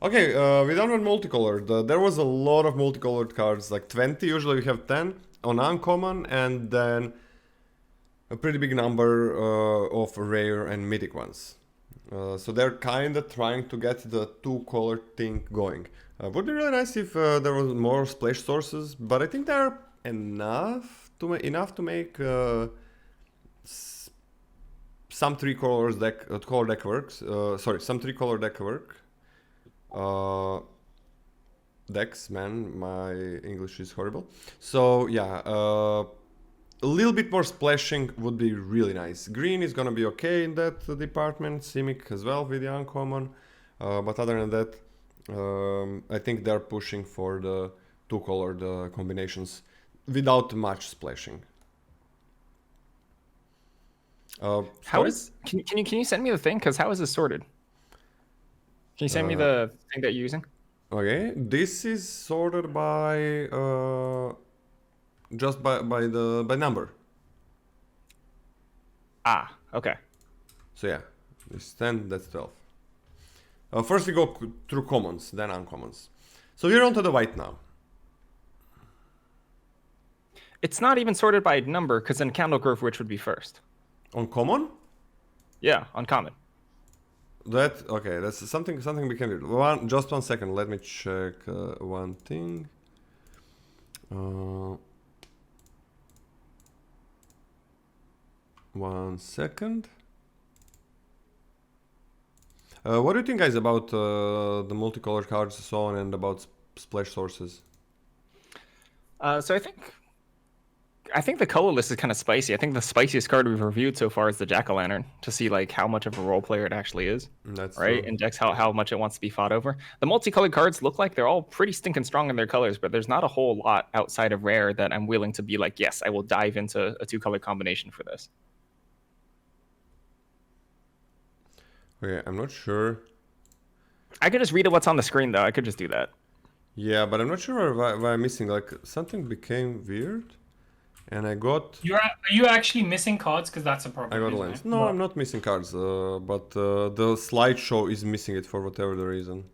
Okay, we don't have multicolored. There was a lot of multicolored cards, like 20. Usually we have 10 on uncommon, and then a pretty big number of rare and mythic ones. So they're kind of trying to get the two-color thing going. Would be really nice if there was more splash sources, but I think they're enough to make some three-color deck works. Sorry, some three-color deck work. Decks, man, my English is horrible. So yeah, a little bit more splashing would be really nice. Green is gonna be okay in that department, Simic as well with the uncommon, but other than that, I think they're pushing for the two-colored combinations without much splashing. How is can you send me the thing? Because how is this sorted? Can you send me the thing that you're using? Okay, this is sorted by just by number. Ah, okay. So yeah, this 10, that's 12. First we go through commons, then uncommons. So we're onto the white now. It's not even sorted by number, because then Candle Grove Witch would be first. On common? Yeah, on common. That okay? That's something became weird. Just 1 second. Let me check one thing. 1 second. What do you think, guys, about the multicolored cards and so on, and about splash sources? So I think the color list is kind of spicy. I think the spiciest card we've reviewed so far is the Jack-o'-lantern, to see like how much of a role player it actually is. That's right. true. Index how much it wants to be fought over. The multicolored cards look like they're all pretty stinking strong in their colors, but there's not a whole lot outside of rare that I'm willing to be like, yes, I will dive into a two-color combination for this. Okay, I'm not sure. I could just read what's on the screen though. I could just do that. Yeah, but I'm not sure why I'm missing. Like something became weird, and I got. Are you actually missing cards? Because that's a problem. I got a isn't lens. it? No, I'm not missing cards, but the slideshow is missing it for whatever the reason.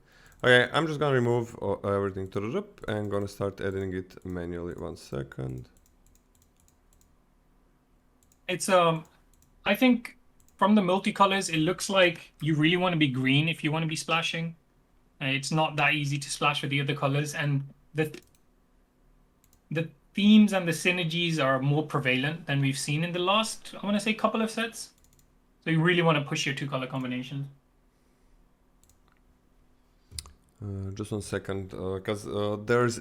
Okay, I'm just gonna remove everything to the top and gonna start editing it manually. 1 second. It's I think from the multicolors, it looks like you really want to be green if you want to be splashing. It's not that easy to splash with the other colors, and the themes and the synergies are more prevalent than we've seen in the last, I want to say, couple of sets. So you really want to push your two-color combinations. Just 1 second, because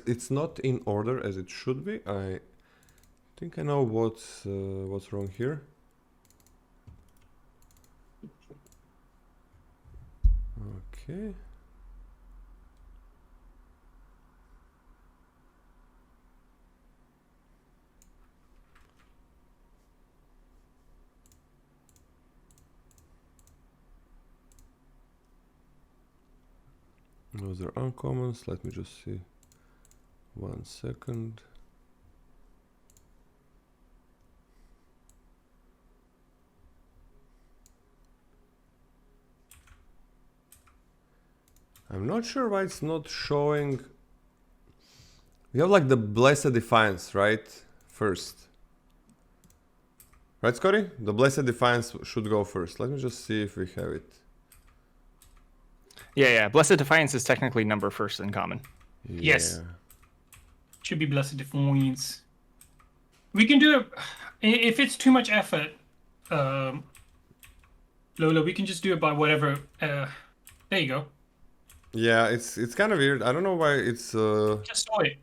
it's not in order as it should be. I think I know what's wrong here. Okay. Those are uncommons. Let me just see. 1 second. I'm not sure why it's not showing. We have like the Blessed Defiance, right? First. Right, Scotty? The Blessed Defiance should go first. Let me just see if we have it. Yeah. Blessed Defiance is technically number first in common. Yes. Should be Blessed Defiance. We can do it if it's too much effort. Lola, we can just do it by whatever. There you go. Yeah, it's kind of weird. I don't know why it's. Just saw it.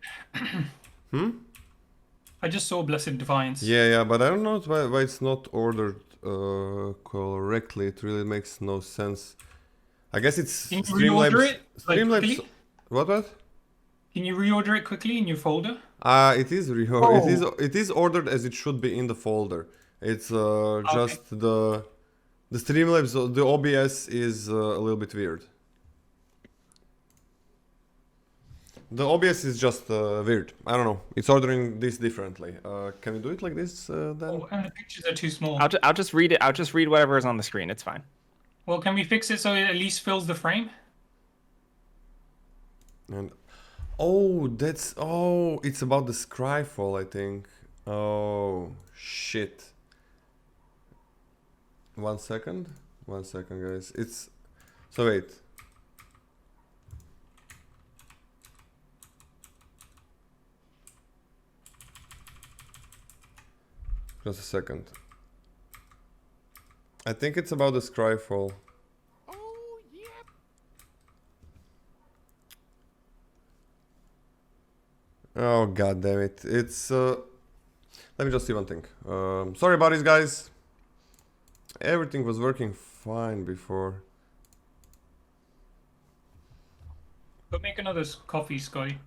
I just saw Blessed Defiance. Yeah, but I don't know why it's not ordered correctly. It really makes no sense. I guess it's Can you reorder it? Streamlabs. Quickly? What? Can you reorder it quickly in your folder? It is it is ordered as it should be in the folder. It's just the Streamlabs, the OBS is a little bit weird. The OBS is just weird. I don't know. It's ordering this differently. Can we do it like this then? Oh, and the pictures are too small. I'll just read it. I'll just read whatever is on the screen. It's fine. Well, can we fix it so it at least fills the frame? And oh, it's about the Scryfall, I think. Oh shit. 1 second. 1 second, guys. It's so wait. Just a second. I think it's about the Scryfall. Oh, yep. Oh god damn it. It's let me just see one thing. Sorry about this, guys. Everything was working fine before. Go make another coffee, Scotty.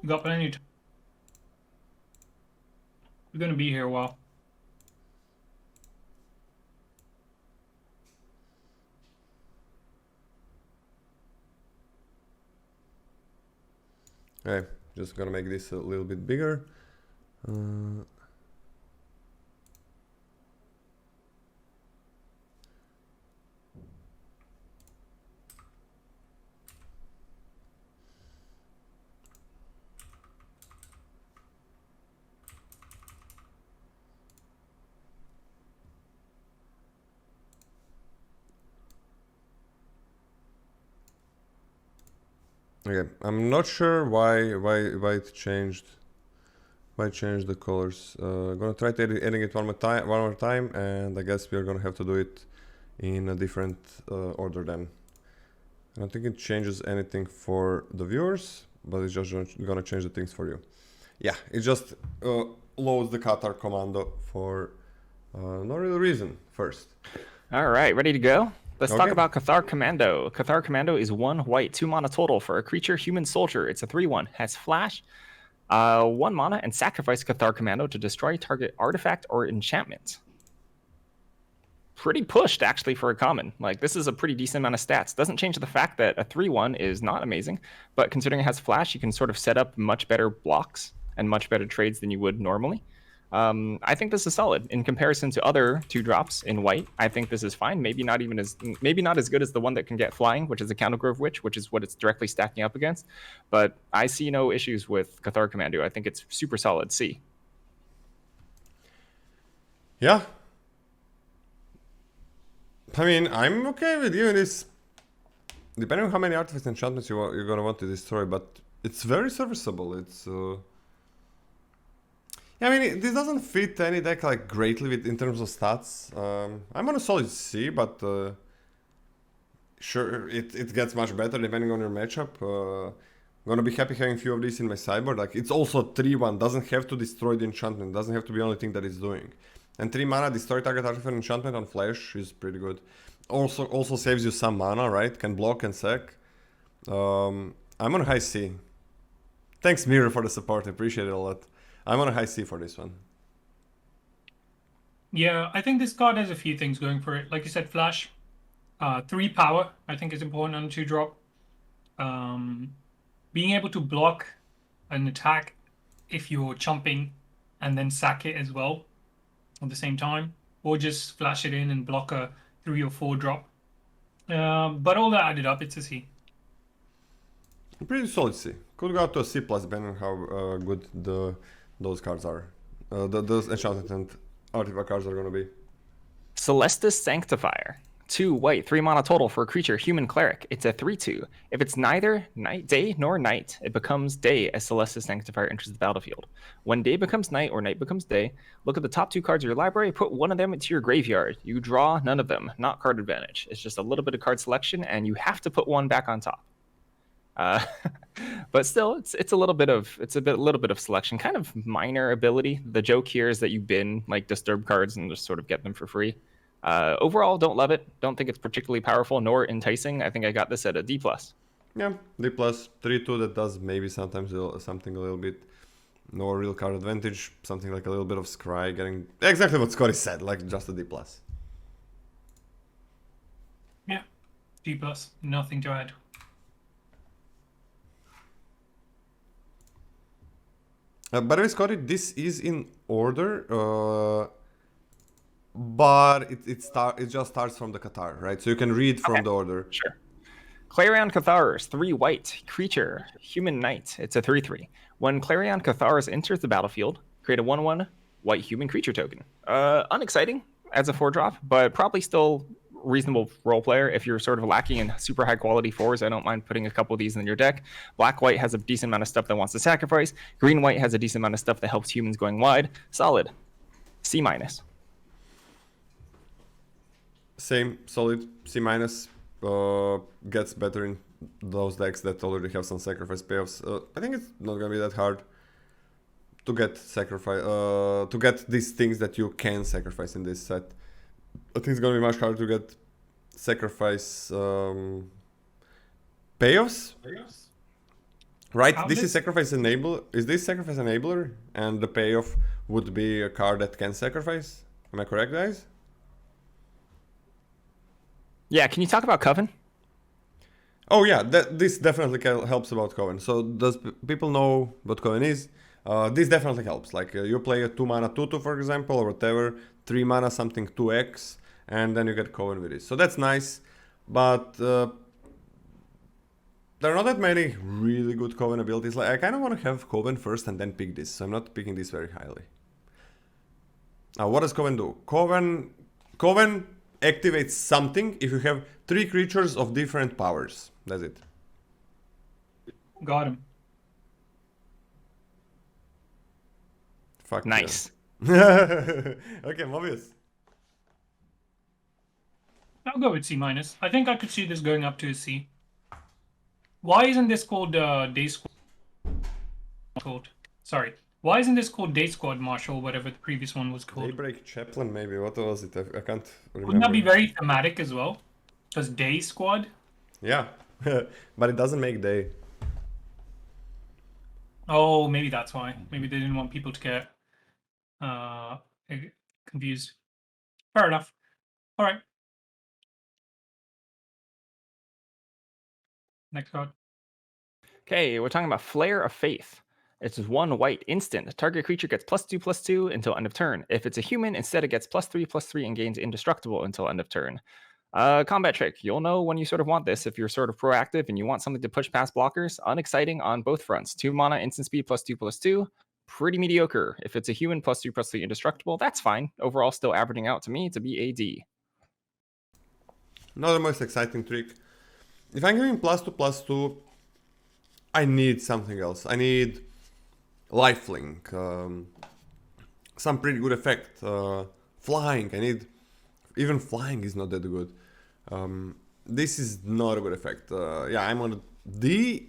You got plenty of time. We're gonna be here a while. Okay, just gonna make this a little bit bigger. Okay, I'm not sure why it changed. Why it changed the colors? Gonna try to adding it one more time, and I guess we're gonna have to do it in a different order then. I don't think it changes anything for the viewers, but it's just gonna change the things for you. Yeah, it just loads the Qatar commando for no real reason first. All right, ready to go? Let's talk Okay. about Cathar Commando. Cathar Commando is 1 white, 2 mana total for a creature human soldier. It's a 3/1, has flash, 1 mana, and sacrifice Cathar Commando to destroy target artifact or enchantment. Pretty pushed actually for a common. Like, this is a pretty decent amount of stats. Doesn't change the fact that a 3/1 is not amazing, but considering it has flash, you can sort of set up much better blocks and much better trades than you would normally. I think this is solid in comparison to other 2-drops in white. I think this is fine. Maybe not as good as the one that can get flying, which is the Countergrove Witch, which is what it's directly stacking up against. But I see no issues with Cathar Commando. I think it's super solid C. Yeah. I mean, I'm okay with you in this. Depending on how many artifacts and enchantments you're gonna want to destroy, but it's very serviceable. It's yeah, I mean, this doesn't fit any deck like greatly in terms of stats. I'm on a solid C, but sure, it gets much better depending on your matchup. Gonna be happy having a few of these in my sideboard. Like, it's also 3/1, doesn't have to destroy the enchantment, doesn't have to be the only thing that it's doing. And 3 mana, destroy target artifact enchantment on flash is pretty good. Also saves you some mana, right? Can block and sack. I'm on high C. Thanks, Mirror, for the support. I appreciate it a lot. I'm on a high C for this one. Yeah, I think this card has a few things going for it. Like you said, flash. 3 power, I think is important on a 2-drop. Being able to block an attack if you're chomping and then sack it as well at the same time. Or just flash it in and block a 3 or 4 drop. But all that added up, it's a C. Pretty solid C. Could go to a C plus depending on how good those cards are. Those enchantment and artifact cards are gonna be. Celestis Sanctifier. 2 white, 3 mana total for a creature, human cleric. It's a 3/2. If it's neither day nor night, it becomes day as Celestis Sanctifier enters the battlefield. When day becomes night or night becomes day, look at the top 2 cards of your library, put one of them into your graveyard. You draw none of them, not card advantage. It's just a little bit of card selection, and you have to put one back on top. But still, it's a little bit of selection, kind of minor ability. The joke here is that you bin like disturb cards and just sort of get them for free. Overall, don't love it. Don't think it's particularly powerful nor enticing. I think I got this at a D+. Yeah, D+, 3/2 that does maybe sometimes something a little bit. No real card advantage, something like a little bit of scry, getting exactly what Scotty said, like just a D+. Yeah, D+, nothing to add. By the way, Scotty, this is in order, but it just starts from the Cathar, right? So you can read from Okay. the order. Sure. Clarion Catharus, 3 white, creature, human knight. It's a 3/3. When Clarion Catharus enters the battlefield, create a 1/1 white human creature token. Unexciting as a 4-drop, but probably still reasonable role player. If you're sort of lacking in super high quality 4s, I don't mind putting a couple of these in your deck. Black-white has a decent amount of stuff that wants to sacrifice. Green-white has a decent amount of stuff that helps humans going wide. Solid. C-. Same, solid, C-. Gets better in those decks that already have some sacrifice payoffs. I think it's not gonna be that hard to get sacrifice, to get these things that you can sacrifice in this set. I think it's gonna be much harder to get sacrifice payoffs. Right, this is sacrifice enable. Is this sacrifice enabler? And the payoff would be a card that can sacrifice. Am I correct, guys? Yeah, can you talk about Coven? Oh yeah, this definitely helps about Coven. So does people know what Coven is? This definitely helps. Like you play a 2 mana 2/2 for example, or whatever, 3 mana something 2x, and then you get Coven with this. So that's nice, but there are not that many really good Coven abilities. Like I kind of want to have Coven first and then pick this. So I'm not picking this very highly. Now what does Coven do? Coven activates something if you have 3 creatures of different powers. That's it. Got him. Fuck Nice. Yeah. Okay, Mobieus. I'll go with C-. I think I could see this going up to a C. Why isn't this called Day Squad? Sorry. Why isn't this called Day Squad, Marshall, whatever the previous one was called? Daybreak Chaplain, maybe. What was it? I can't remember. Wouldn't that be very thematic as well? Because Day Squad? Yeah, but it doesn't make day. Oh, maybe that's why. Maybe they didn't want people to get confused. Fair enough. All right. Next card. Okay, we're talking about Flare of Faith. It's 1 white instant. Target creature gets +2/+2 until end of turn. If it's a human, instead it gets +3/+3 and gains indestructible until end of turn. Combat trick. You'll know when you sort of want this if you're sort of proactive and you want something to push past blockers. Unexciting on both fronts. 2 mana, instant speed, +2/+2. Pretty mediocre. If it's a human, +3/+3 indestructible, that's fine. Overall, still averaging out to me to be a D. Not the most exciting trick. If I'm giving +2/+2, I need something else. I need lifelink, some pretty good effect, flying. I need, even flying is not that good. This is not a good effect. Yeah, I'm on a D.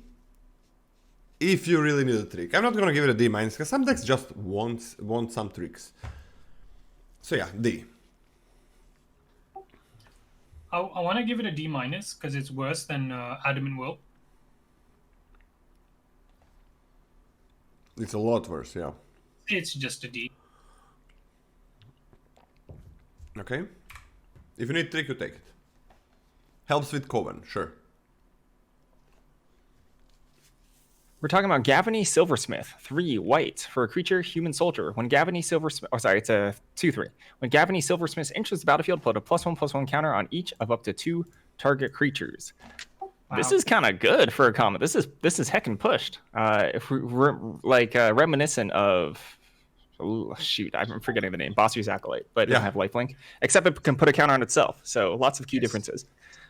If you really need a trick, I'm not gonna give it a D- because some decks just want some tricks. So yeah, D. I want to give it a D- because it's worse than Adamant Will. It's a lot worse, yeah. It's just a D. Okay. If you need trick, you take it. Helps with Coven, sure. We're talking about Gavany Silversmith, 3 white for a creature, human soldier. When Gavany Silversmith, oh sorry, it's a 2/3. When Gavany Silversmith enters the battlefield, put a +1/+1 counter on each of up to 2 target creatures. Wow. This is kind of good for a comet. This is heckin' pushed. If we're reminiscent of, shoot, I'm forgetting the name, Bossier's Acolyte, but it doesn't have lifelink, except it can put a counter on itself. So lots of key differences.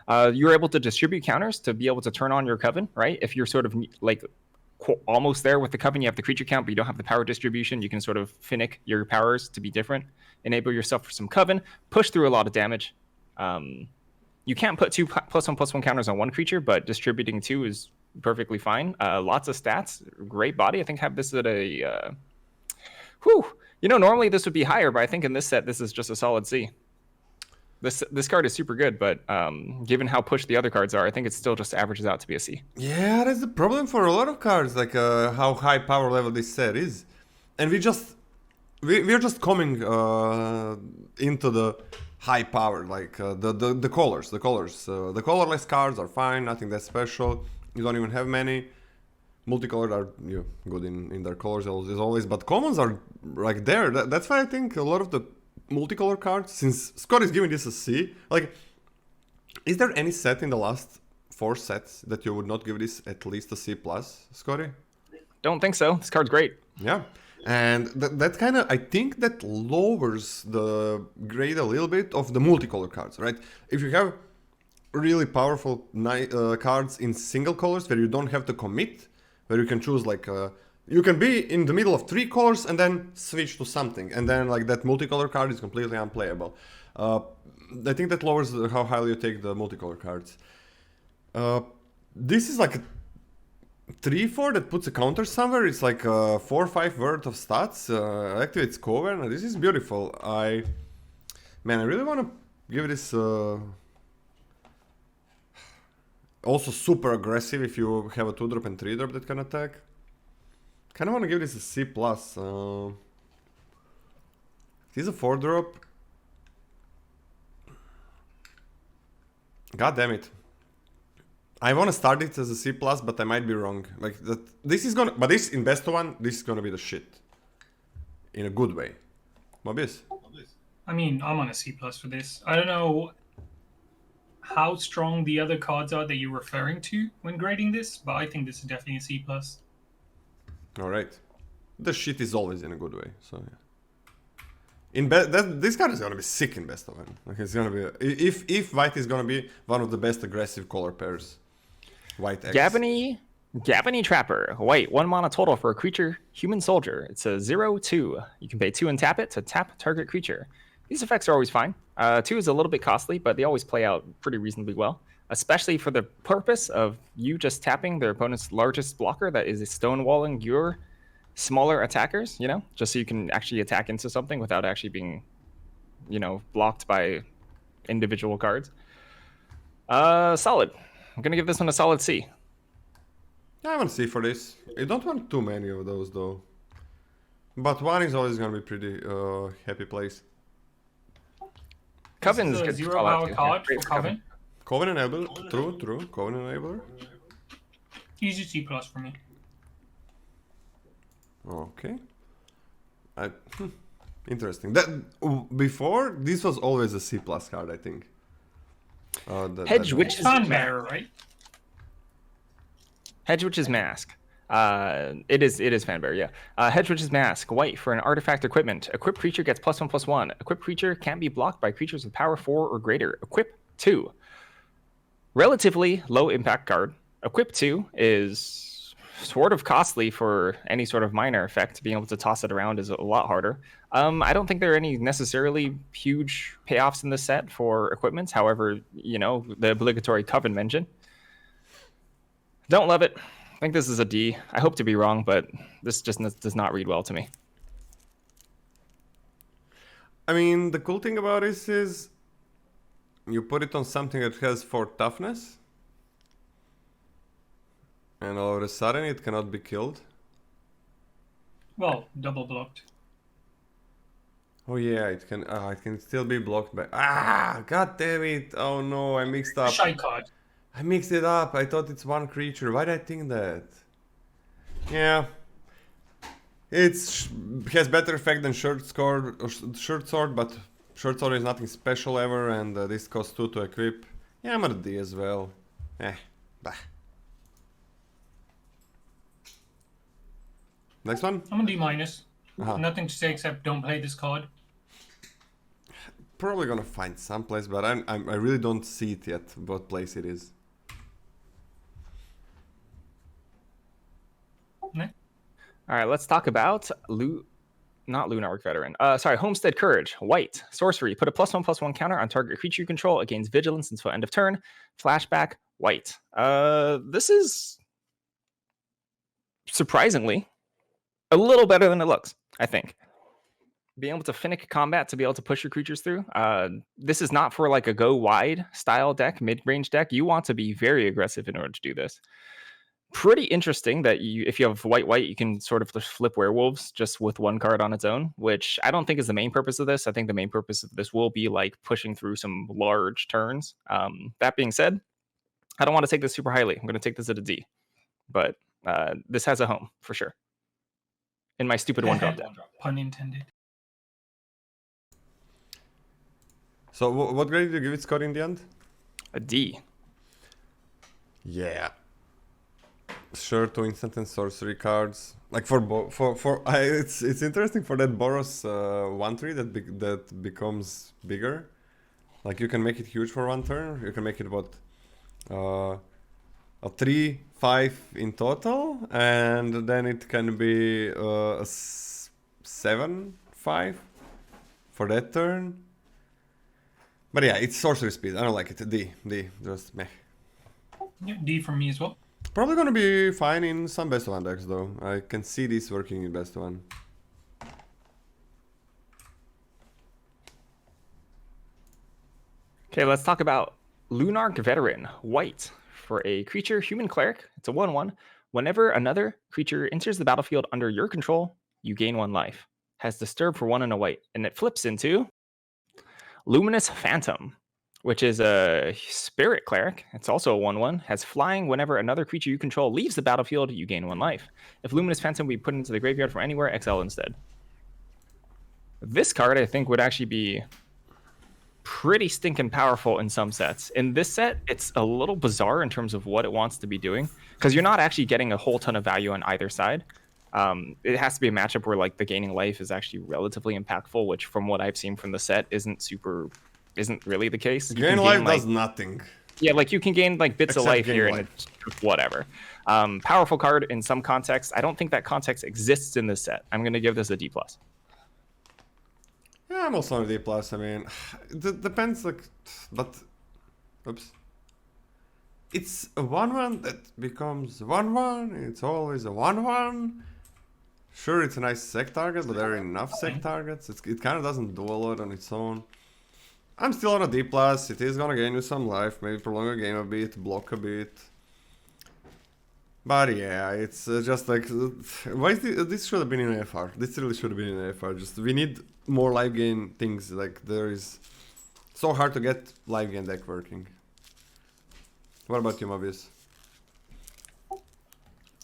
You're able to distribute counters to be able to turn on your Coven, right? If you're sort of like almost there with the Coven, you have the creature count, but you don't have the power distribution. You can sort of finnick your powers to be different. Enable yourself for some Coven, push through a lot of damage. You can't put 2 +1/+1 counters on one creature, but distributing 2 is perfectly fine. Lots of stats, great body. I think have this at a, you know, normally this would be higher, but I think in this set, this is just a solid C. This card is super good, but given how pushed the other cards are, I think it still just averages out to be a C. Yeah, that's the problem for a lot of cards, like how high power level this set is. And we're just coming into the high power, like the colors. The colorless cards are fine, nothing that special. You don't even have many. Multicolored are good in their colors as always, but commons are like there. That's why I think a lot of the multicolor cards, since Scott is giving this a C, like, is there any set in the last 4 sets that you would not give this at least a C+, Scotty? Don't think so. This card's great. Yeah, and that kind of, I think that lowers the grade a little bit of the multicolor cards, right? If you have really powerful cards in single colors where you don't have to commit, where you can choose like, you can be in the middle of 3 colors and then switch to something, and then like that multicolor card is completely unplayable. I think that lowers how highly you take the multicolor cards. This is like a 3/4 that puts a counter somewhere. It's like 4 or 5 worth of stats. Activates Coven. This is beautiful. I really want to give this. Also super aggressive if you have a 2-drop and 3-drop that can attack. Kind of want to give this a C+. It is a 4-drop. God damn it. I want to start it as a C+, but I might be wrong. Like that. This is gonna, but this in best of one, this is gonna be the shit. In a good way. Mobieus. I mean, I'm on a C+ for this. I don't know how strong the other cards are that you're referring to when grading this, but I think this is definitely a C+. All right. The shit is always in a good way. So yeah. This card is gonna be sick in best of one. Like it's gonna be if white is gonna be one of the best aggressive color pairs. White X. Gabony Trapper. White, 1 mana total for a creature, human soldier. It's a 0/2. You can pay 2 and tap it to tap target creature. These effects are always fine. 2 is a little bit costly, but they always play out pretty reasonably well, especially for the purpose of you just tapping their opponent's largest blocker that is stonewalling your smaller attackers, you know, just so you can actually attack into something without actually being, you know, blocked by individual cards. Solid. I'm gonna give this one a solid C. Yeah, I want to see for this. I don't want too many of those though. But 1 is always gonna be pretty happy place. Coven's This is a good. 0-hour card for Coven. Coven enabler, true. Coven enabler. Easy C+ for me. Okay. Interesting. That before this was always a C+ card, I think. Hedge Witch's Fanbearer, right? Hedge Witch's Mask. It is Fanbearer, yeah. Hedge Witch's Mask. White for an artifact equipment. Equipped creature gets +1/+1. Equipped creature can't be blocked by creatures with power 4 or greater. Equip 2. Relatively low impact card. Equip 2 is sort of costly for any sort of minor effect. Being able to toss it around is a lot harder. I don't think there are any necessarily huge payoffs in this set for equipments. However, you know, the obligatory Coven mention. Don't love it. I think this is a D. I hope to be wrong, but this just does not read well to me. I mean, the cool thing about this is you put it on something that has 4 toughness, and all of a sudden it cannot be killed. Well, double blocked. Oh yeah, it can still be blocked by. God damn it! Oh no, I mixed up. Shy card. I mixed it up. I thought it's 1 creature. Why did I think that? Yeah. It has better effect than Short Sword, but Short Sword is nothing special ever, and this costs 2 to equip. Yeah, I'm at a D as well. Bah. Next one? I'm a D-. Uh-huh. Nothing to say except don't play this card. Probably gonna find someplace, but I really don't see it yet, what place it is. All right, let's talk about not Lunarch Veteran. Homestead Courage. White. Sorcery. Put a +1/+1 counter on target creature you control. It gains vigilance until end of turn. Flashback. White. This is surprisingly a little better than it looks, I think. Being able to finick combat to be able to push your creatures through. This is not for like a go wide style deck, mid-range deck. You want to be very aggressive in order to do this. Pretty interesting that if you have white, you can sort of flip werewolves just with 1 card on its own, which I don't think is the main purpose of this. I think the main purpose of this will be like pushing through some large turns. That being said, I don't want to take this super highly. I'm going to take this at a D, but this has a home for sure in my stupid 1-drop deck. Pun intended. So what grade did you give it, Scotty, in the end? A D. Yeah. Sure, 2 instant and sorcery cards. Like it's interesting for that Boros 1/3 that becomes bigger. Like you can make it huge for 1 turn. You can make it what, a 3/5 in total, and then it can be a 7/5 for that turn. But yeah, it's sorcery speed. I don't like it. D, just meh. Yeah, D from me as well. Probably gonna be fine in some best of 1 decks though. I can see this working in best of 1. Okay, let's talk about Lunarch Veteran, white. For a creature, human cleric, it's a 1/1. Whenever another creature enters the battlefield under your control, you gain 1 life. Has disturb for 1 and a white, and it flips into Luminous Phantom, which is a spirit cleric. It's also a 1/1. Has flying. Whenever another creature you control leaves the battlefield, you gain 1 life. If Luminous Phantom be put into the graveyard from anywhere, exile instead. This card, I think, would actually be pretty stinking powerful in some sets. In this set, it's a little bizarre in terms of what it wants to be doing, because you're not actually getting a whole ton of value on either side. It has to be a matchup where like the gaining life is actually relatively impactful, which from what I've seen from the set isn't really the case. Gain life does nothing. Yeah, like you can gain like bits of Except life gain here, life. and it's whatever. Powerful card in some contexts. I don't think that context exists in this set. I'm gonna give this a D+. Yeah, I'm also on a D+. I mean, it depends, like, but... Oops. It's a 1/1 that becomes 1/1. It's always a 1/1. Sure, it's a nice sec target, but there are enough sec targets. It kind of doesn't do a lot on its own. I'm still on a D+. It is gonna gain you some life, maybe prolong a game a bit, block a bit. But yeah, it's just like, why is this should have been in AFR. This really should have been in AFR. Just we need more live gain things. Like there is so hard to get live gain deck working. What about you, Mobieus?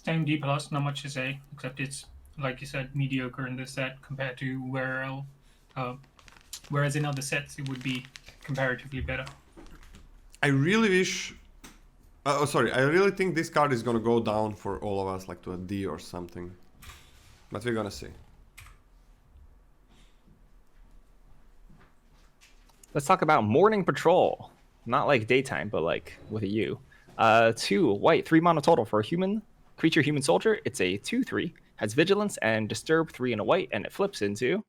Same D+, not much to say, except it's, like you said, mediocre in this set compared to whereas in other sets it would be comparatively better. I really wish. I really think this card is gonna go down for all of us, like to a D or something. But we're gonna see. Let's talk about Morning Patrol. Not like daytime, but like with a U. 2 white, 3 mana total for a human creature, human soldier. It's a 2/3. Has vigilance and disturb 3 and a white, and it flips into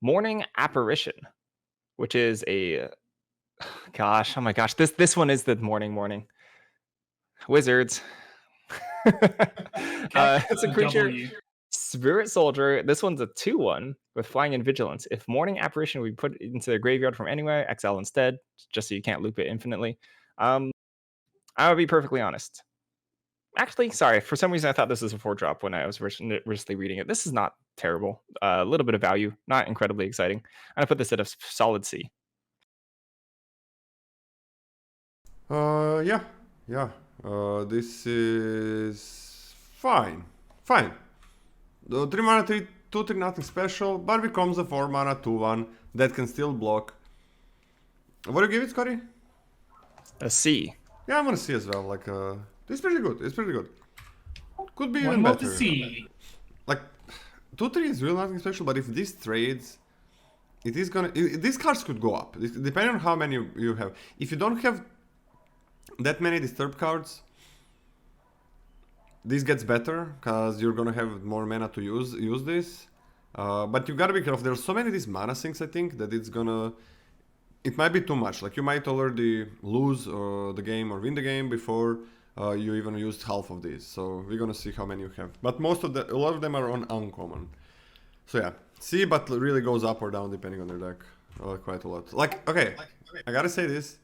Morning Apparition, which is a oh my gosh, this one is the morning wizards. It's a creature, W. spirit soldier. This one's a 2/1 with flying and vigilance. If Morning Apparition we put it into the graveyard from anywhere, exile instead, just so you can't loop it infinitely. I would be perfectly honest. Actually, sorry, for some reason I thought this was a 4-drop when I was originally reading it. This is not terrible. A little bit of value, not incredibly exciting. I'm gonna put this at a solid C. Yeah. This is fine. The 3 mana 2/3 nothing special, but becomes a 4 mana 2/1 that can still block. What do you give it, Scotty? A C. Yeah, I'm gonna see as well. Like, it's pretty good. Could be One even more better. to see. Like, 2/3 is really nothing special, but if this trades, it is gonna. These cards could go up, depending on how many you have. If you don't have that many disturb cards, this gets better because you're gonna have more mana to use this. But you gotta be careful. There's so many of these mana sinks, I think, that it might be too much. Like you might already lose the game or win the game before you even used half of these. So we're gonna see how many you have. But a lot of them are on uncommon. So yeah, C, but really goes up or down depending on their deck. Quite a lot. Like, okay, I gotta say this.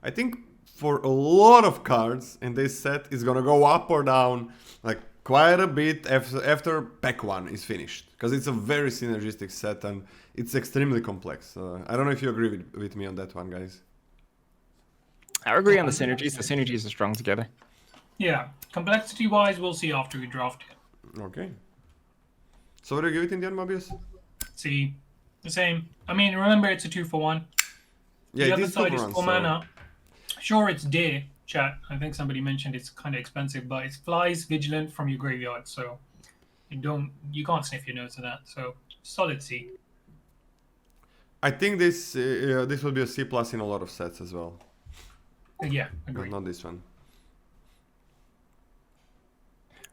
I think for a lot of cards in this set, it's gonna go up or down like quite a bit after pack 1 is finished. Because it's a very synergistic set and it's extremely complex. I don't know if you agree with me on that one, guys. I agree on the synergies. The synergies are strong together. Yeah, complexity-wise, we'll see after we draft it. Okay. So what do you give it in the end, Mobieus? See, The same. I mean, remember it's a 2-for-1. Yeah, The it other is side 2 is for 1, 4 so... mana. Sure, it's dear, chat. I think somebody mentioned it's kind of expensive, but it's flies vigilant from your graveyard, so you can't sniff your nose at that. So solid C. I think this will be a C plus in a lot of sets as well. Yeah, But agree. not this one.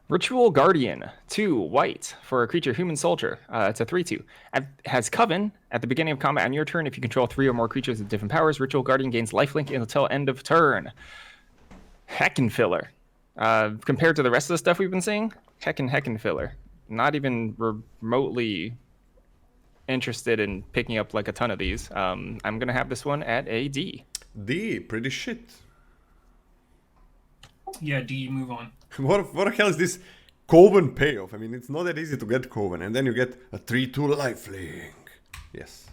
Ritual Guardian, 2 white for a creature human soldier. It's a 3/2. Has Coven at the beginning of combat on your turn. If you control 3 or more creatures with different powers, Ritual Guardian gains lifelink until end of turn. Heckin' filler. Compared to the rest of the stuff we've been seeing, heckin' filler. Not even remotely interested in picking up like a ton of these. I'm gonna have this one at a D. D, pretty shit. Yeah, D, move on. What the hell is this Coven payoff? I mean, it's not that easy to get Coven, and then you get a 3/2 lifelink. Yes.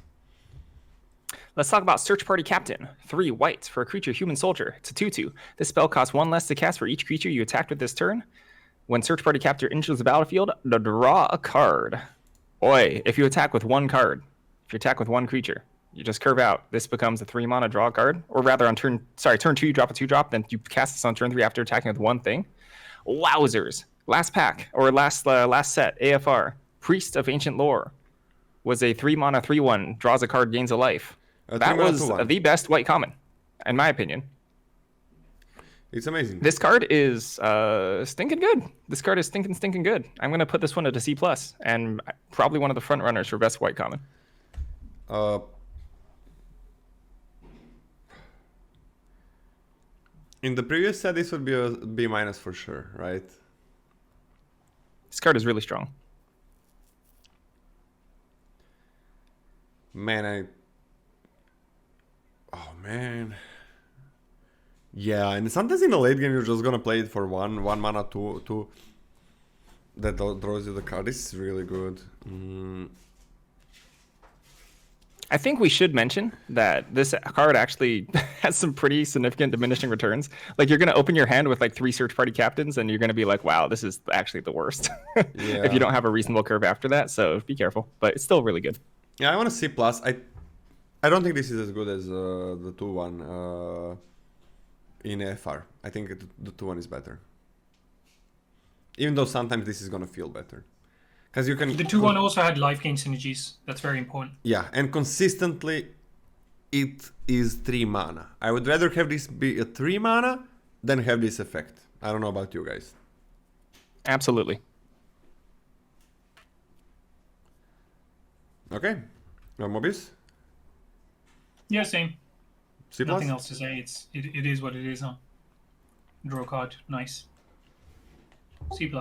Let's talk about Search Party Captain. 3 white for a creature human soldier. It's a 2/2. This spell costs 1 less to cast for each creature you attacked with this turn. When Search Party Captain enters the battlefield, draw a card. Oi, if you attack with 1 card, if you attack with 1 creature, you just curve out. This becomes a 3 mana draw card. Or rather, on turn 2, you drop a 2-drop, then you cast this on turn 3 after attacking with 1 thing. Wowzers. Last pack, or last set, AFR, Priest of Ancient Lore, was a 3 mana 3/1, draws a card, gains a life. That was the best white common, in my opinion. It's amazing. This card is stinking good. This card is stinking good. I'm going to put this one at a C+, and probably one of the front runners for best white common. In the previous set, this would be a B- for sure, right? This card is really strong. Man, oh man. Yeah, and sometimes in the late game you're just gonna play it for one mana, two that draws you the card. This is really good. I think we should mention that this card actually has some pretty significant diminishing returns. Like, you're going to open your hand with like 3 Search Party Captains, and you're going to be like, wow, this is actually the worst. Yeah. If you don't have a reasonable curve after that, so be careful. But it's still really good. Yeah, I want a C+. I don't think this is as good as the 2-1 in FR. I think the 2-1 is better. Even though sometimes this is going to feel better. Because you can... The 2-1 also had life gain synergies. That's very important. Yeah, and consistently it is 3 mana. I would rather have this be a 3 mana than have this effect. I don't know about you guys. Absolutely. Okay. Mobieus? Yeah, same. C+? Nothing else to say. It is what it is, huh? Draw a card. Nice. C+.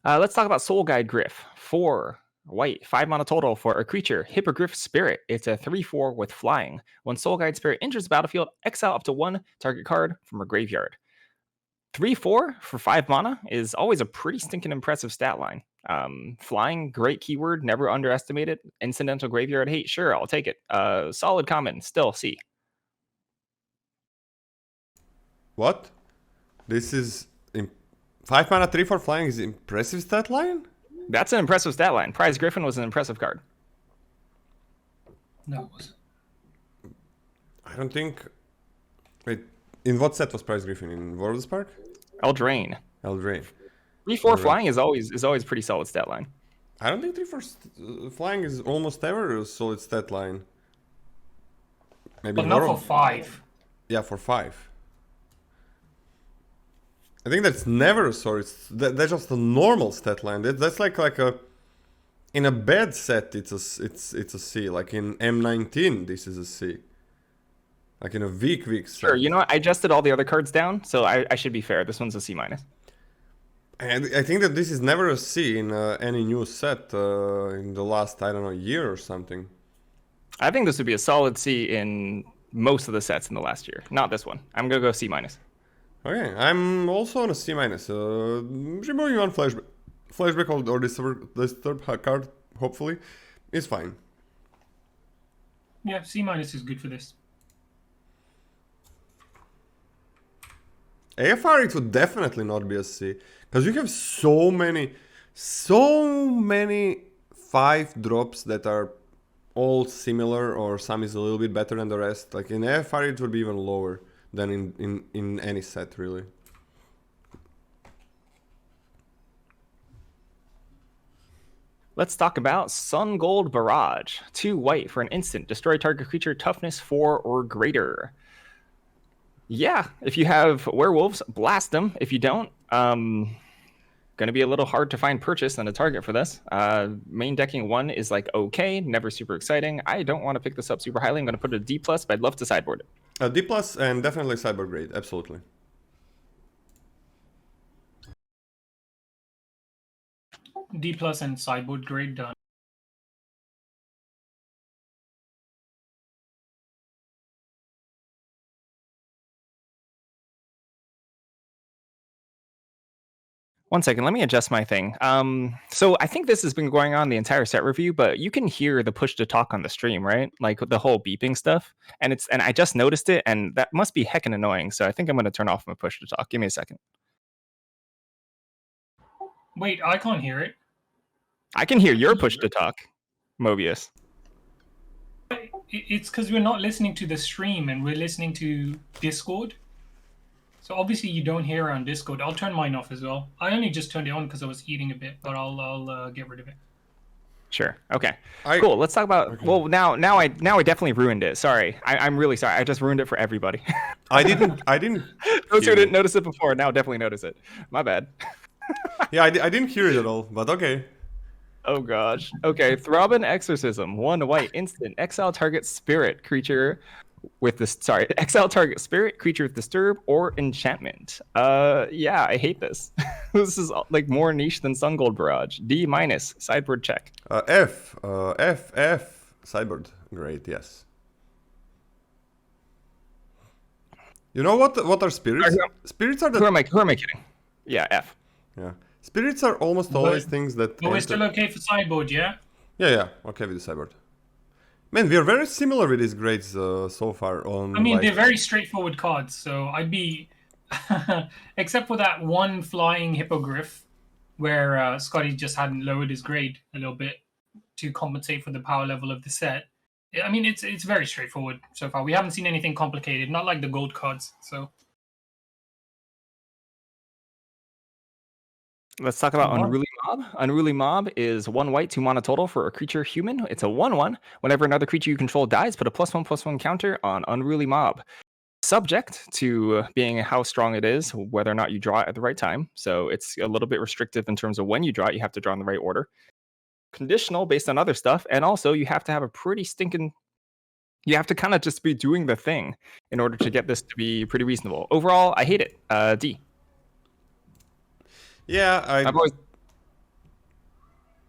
Let's talk about Soul Guide Gryph. 4 white, 5 mana total for a creature, Hippogriff Spirit. It's a 3/4 with flying. When Soul Guide Spirit enters the battlefield, exile up to 1 target card from a graveyard. 3/4 for 5 mana is always a pretty stinking impressive stat line. Flying, great keyword, never underestimate it. Incidental graveyard hate, sure, I'll take it. Solid common, still C. What? This is... 5 mana 3 for flying is impressive stat line? That's an impressive stat line. Prize Griffin was an impressive card. No, it wasn't. I don't think... Wait, in what set was Prize Griffin? In World Spark? Eldraine. Eldraine. 3/4 flying is always pretty solid stat line. I don't think 3/4 flying is almost ever a solid stat line. Maybe But not World- for 5. Yeah, for 5. I think that's never a solid. That's just a normal stat line. That's like a... In a bad set, it's a C. Like in M19, this is a C. Like in a weak set. Sure, you know what? I adjusted all the other cards down, so I should be fair. This one's a C-. And I think that this is never a C in any new set in the last, I don't know, year or something. I think this would be a solid C in most of the sets in the last year. Not this one. I'm going to go C-. Okay, I'm also on a C-. Removing one flashback or disturb card, hopefully, is fine. Yeah, C- is good for this. AFR it would definitely not be a C. Because you have so many 5 drops that are all similar, or some is a little bit better than the rest. Like in AFR it would be even lower than in any set, really. Let's talk about Sun Gold Barrage. 2 white for an instant. Destroy target creature toughness 4 or greater. Yeah, if you have werewolves, blast them. If you don't, gonna be a little hard to find purchase on a target for this. Main decking 1 is like okay, never super exciting. I don't want to pick this up super highly. I'm gonna put it a D+, but I'd love to sideboard it. D+ and definitely sideboard grade, absolutely. D+ and sideboard grade done. One second, let me adjust my thing. So I think this has been going on the entire set review, but you can hear the push to talk on the stream, right? Like the whole beeping stuff. And I just noticed it, and that must be heckin' annoying. So I think I'm gonna turn off my push to talk. Give me a second. Wait, I can't hear it. I can hear your push to talk, Mobius. It's because we're not listening to the stream and we're listening to Discord. So obviously you don't hear on Discord. I'll turn mine off as well. I only just turned it on because I was eating a bit, but I'll get rid of it. Sure. Okay. Cool. Let's talk about. Okay. Well, now I definitely ruined it. Sorry. I'm really sorry. I just ruined it for everybody. I didn't. Those who didn't notice it before now definitely notice it. My bad. Yeah, I didn't hear it at all, but okay. Oh gosh. Okay. Throbbing Exorcism. 1 white instant. Exile target spirit creature with this. Sorry. Exile target spirit creature with disturb or enchantment. Yeah, I hate this. This is like more niche than Sun Gold Barrage. D-, sideboard check. F, sideboard. Great, yes. You know what are spirits? Spirits are the... Who am I kidding? Yeah, F. Yeah. Spirits are almost always things that... But we're still okay for sideboard, yeah? Yeah, okay with the sideboard. Man, we are very similar with these grades so far on... I mean, they're very straightforward cards, so I'd be... Except for that one flying hippogriff, where Scotty just hadn't lowered his grade a little bit to compensate for the power level of the set. I mean, it's very straightforward so far. We haven't seen anything complicated, not like the gold cards, so... Let's talk about Unruly Mob. Unruly Mob is 1 white, 2 mana total for a creature human. It's a 1/1. Whenever another creature you control dies, put a +1/+1 counter on Unruly Mob. Subject to being how strong it is, whether or not you draw it at the right time. So it's a little bit restrictive in terms of when you draw it. You have to draw in the right order. Conditional based on other stuff. And also you have to have a pretty stinking... You have to kind of just be doing the thing in order to get this to be pretty reasonable. Overall, I hate it. D. Yeah, I've always...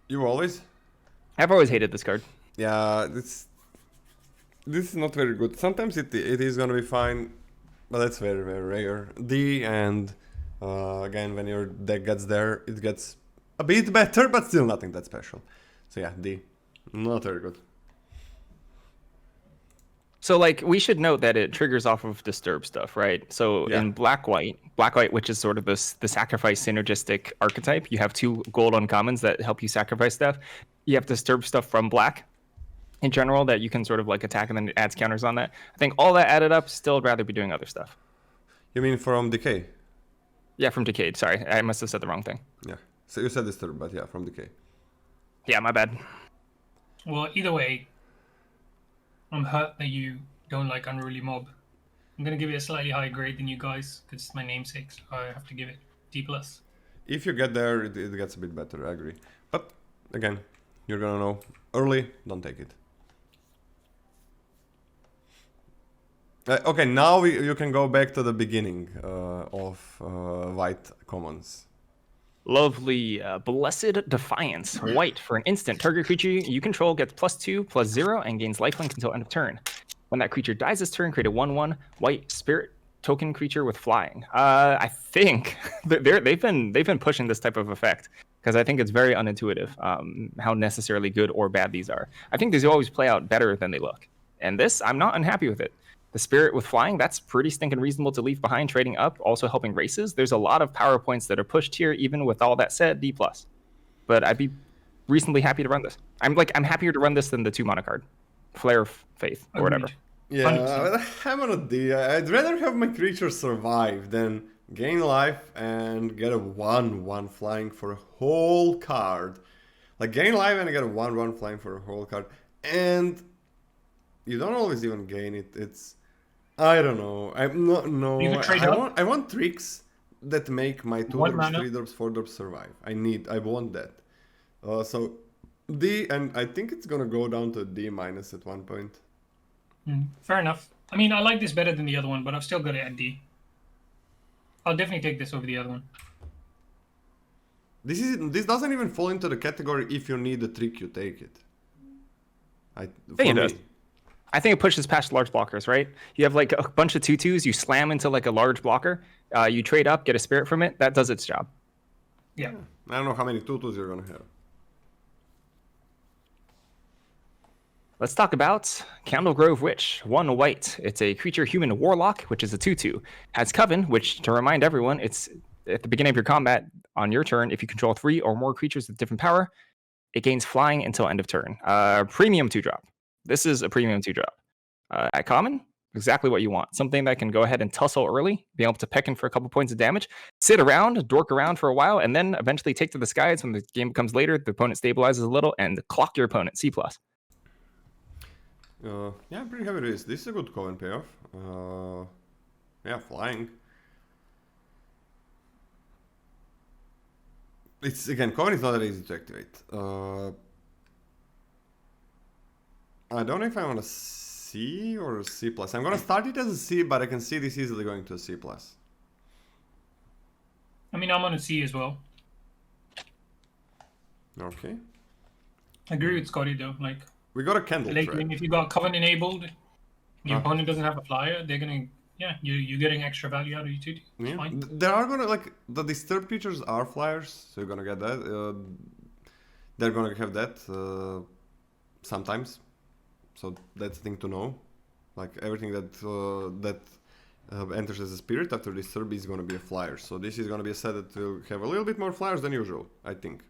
You always? I've always hated this card. Yeah, this is not very good. Sometimes it is gonna be fine, but that's very, very rare. D, and again, when your deck gets there, it gets a bit better, but still nothing that special. So yeah, D. Not very good. So, like, we should note that it triggers off of disturb stuff, right? So in black-white, which is sort of the sacrifice synergistic archetype, you have 2 gold uncommons that help you sacrifice stuff. You have disturb stuff from black in general that you can sort of like attack, and then it adds counters on that. I think all that added up, still I'd rather be doing other stuff. You mean from Decay? Yeah, from Decayed. Sorry, I must have said the wrong thing. Yeah, so you said disturb, but yeah, from Decay. Yeah, my bad. Well, either way, I'm hurt that you don't like Unruly Mob. I'm going to give it a slightly higher grade than you guys, because it's my namesake, so I have to give it D+. If you get there, it gets a bit better, I agree. But, again, you're gonna know early, don't take it. Okay, now you can go back to the beginning of white commons. Lovely. Blessed Defiance. White for an instant. Target creature you control gets +2/+0 and gains lifelink until end of turn. When that creature dies this turn, create a 1/1 white spirit token creature with flying. I think they've been pushing this type of effect because I think it's very unintuitive how necessarily good or bad these are. I think these always play out better than they look. And this, I'm not unhappy with it. The Spirit with flying, that's pretty stinking reasonable to leave behind. Trading up, also helping races. There's a lot of power points that are pushed here, even with all that said, D+. But I'd be reasonably happy to run this. I'm happier to run this than the 2 mana card. Flare of Faith, or whatever. Yeah, 100%. I'm on a D. I'd rather have my creature survive than gain life and get a 1/1 flying for a whole card. Like, gain life and get a 1/1 flying for a whole card. And you don't always even gain it. It's... I don't know. I'm not... No. You can trade up. I want tricks that make my 2 1 drops, mana. 3 drops, 4 drops survive. I want that. So, D, and I think it's gonna go down to D- at one point. Fair enough. I mean, I like this better than the other one, but I've still got it at D. I'll definitely take this over the other one. This doesn't even fall into the category if you need a trick, you take it. I think it does. I think it pushes past large blockers, right? You have like a bunch of 2/2s, you slam into like a large blocker, you trade up, get a spirit from it, that does its job. Yeah. I don't know how many 2/2s you're gonna have. Let's talk about Candle Grove Witch, 1 white. It's a creature human warlock, which is a 2/2. Has Coven, which, to remind everyone, it's at the beginning of your combat on your turn. If you control 3 or more creatures with different power, it gains flying until end of turn. Premium 2-drop. This is a premium 2-drop. At common, exactly what you want. Something that can go ahead and tussle early, be able to peck in for a couple points of damage, sit around, dork around for a while, and then eventually take to the skies when the game comes later, the opponent stabilizes a little, and clock your opponent, C+. Yeah, I'm pretty happy with this. This is a good Coven payoff. Yeah, flying. It's, again, Coven is not that easy to activate. I don't know if I want a C or a C+. I'm gonna start it as a C, but I can see this easily going to a C+. I mean, I'm on a C as well. Okay. I agree with Scotty though. Like, We got a Candle late thread. game, if you got Coven enabled, your Okay. opponent doesn't have a flyer, they're gonna, yeah, you're getting extra value out of your 2D. It's Yeah. fine. There are gonna, like, the disturbed creatures are flyers, so you're gonna get that. They're gonna have that sometimes, so that's the thing to know. Like, everything that enters as a spirit after disturb is gonna be a flyer. So this is gonna be a set that will have a little bit more flyers than usual, I think.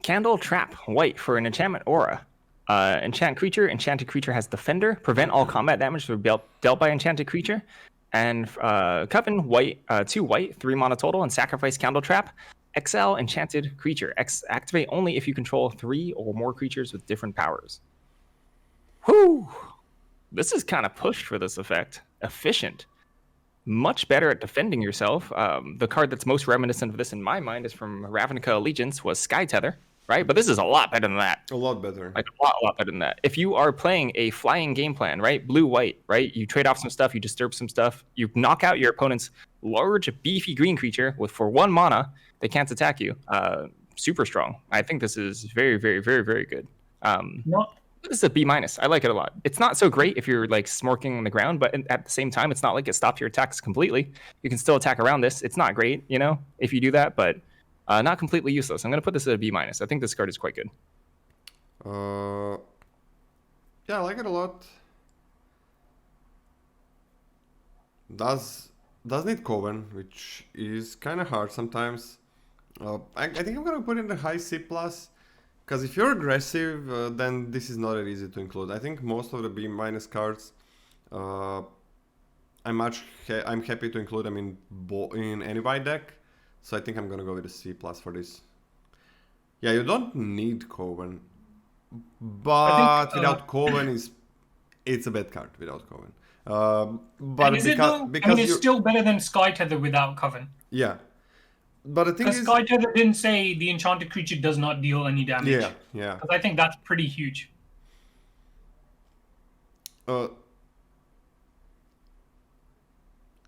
Candle Trap, white for an enchantment aura. Enchanted creature has Defender, prevent all combat damage to be dealt by enchanted creature. And Coven, white, 2 white, 3 mana total, and sacrifice Candle Trap. Exile enchanted creature. Activate only if you control 3 or more creatures with different powers. Whew! This is kind of pushed for this effect. Efficient. Much better at defending yourself. The card that's most reminiscent of this in my mind is from Ravnica Allegiance was Sky Tether, right? But this is a lot better than that. A lot better. Like a lot better than that. If you are playing a flying game plan, right? Blue-white, right? You trade off some stuff, you disturb some stuff, you knock out your opponent's large, beefy green creature for 1 mana, they can't attack you. Super strong. I think this is very, very, very, very good. This is a B-. I like it a lot. It's not so great if you're like smorking on the ground, but at the same time, it's not like it stops your attacks completely. You can still attack around this. It's not great, you know, if you do that, but not completely useless. I'm going to put this at a B-. I think this card is quite good. Yeah, I like it a lot. Does need Coven, which is kind of hard sometimes. I think I'm gonna put in the high C+, because if you're aggressive, then this is not that easy to include. I think most of the B- cards, I'm happy to include them in any white deck. So I think I'm gonna go with a C+ for this. Yeah, you don't need Coven, but without Coven it's a bad card without Coven. But is because it's still better than Sky Tether without Coven. Yeah, but the thing Because is, Sky Tether didn't say the enchanted creature does not deal any damage. yeah. Because I think that's pretty huge.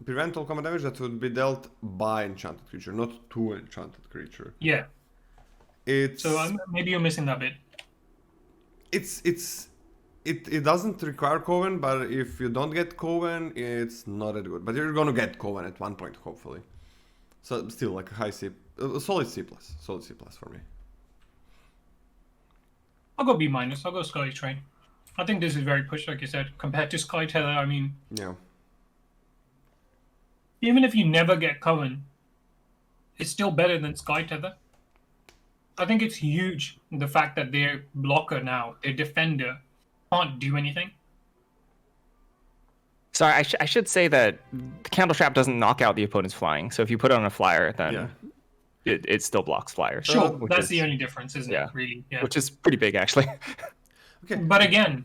Prevent all common damage that would be dealt by enchanted creature, not to enchanted creature. Yeah. It's So maybe you're missing that bit. It doesn't require Coven, but if you don't get Coven, it's not that good. But you're gonna get Coven at one point, hopefully. So still like a high C, solid C+, solid C+ for me. I'll go B-. I'll go Sky Train. I think this is very pushed, like you said, compared to Sky Tether. I mean, Yeah. even if you never get Coven, it's still better than Sky Tether. I think it's huge, the fact that their blocker now, their defender, can't do anything. Sorry, I should say that the Candle Trap doesn't knock out the opponent's flying. So if you put it on a flyer, then Yeah. it still blocks flyers. Sure, which that's is- the only difference, isn't yeah. it? Really, yeah. Which is pretty big, actually. Okay. But again,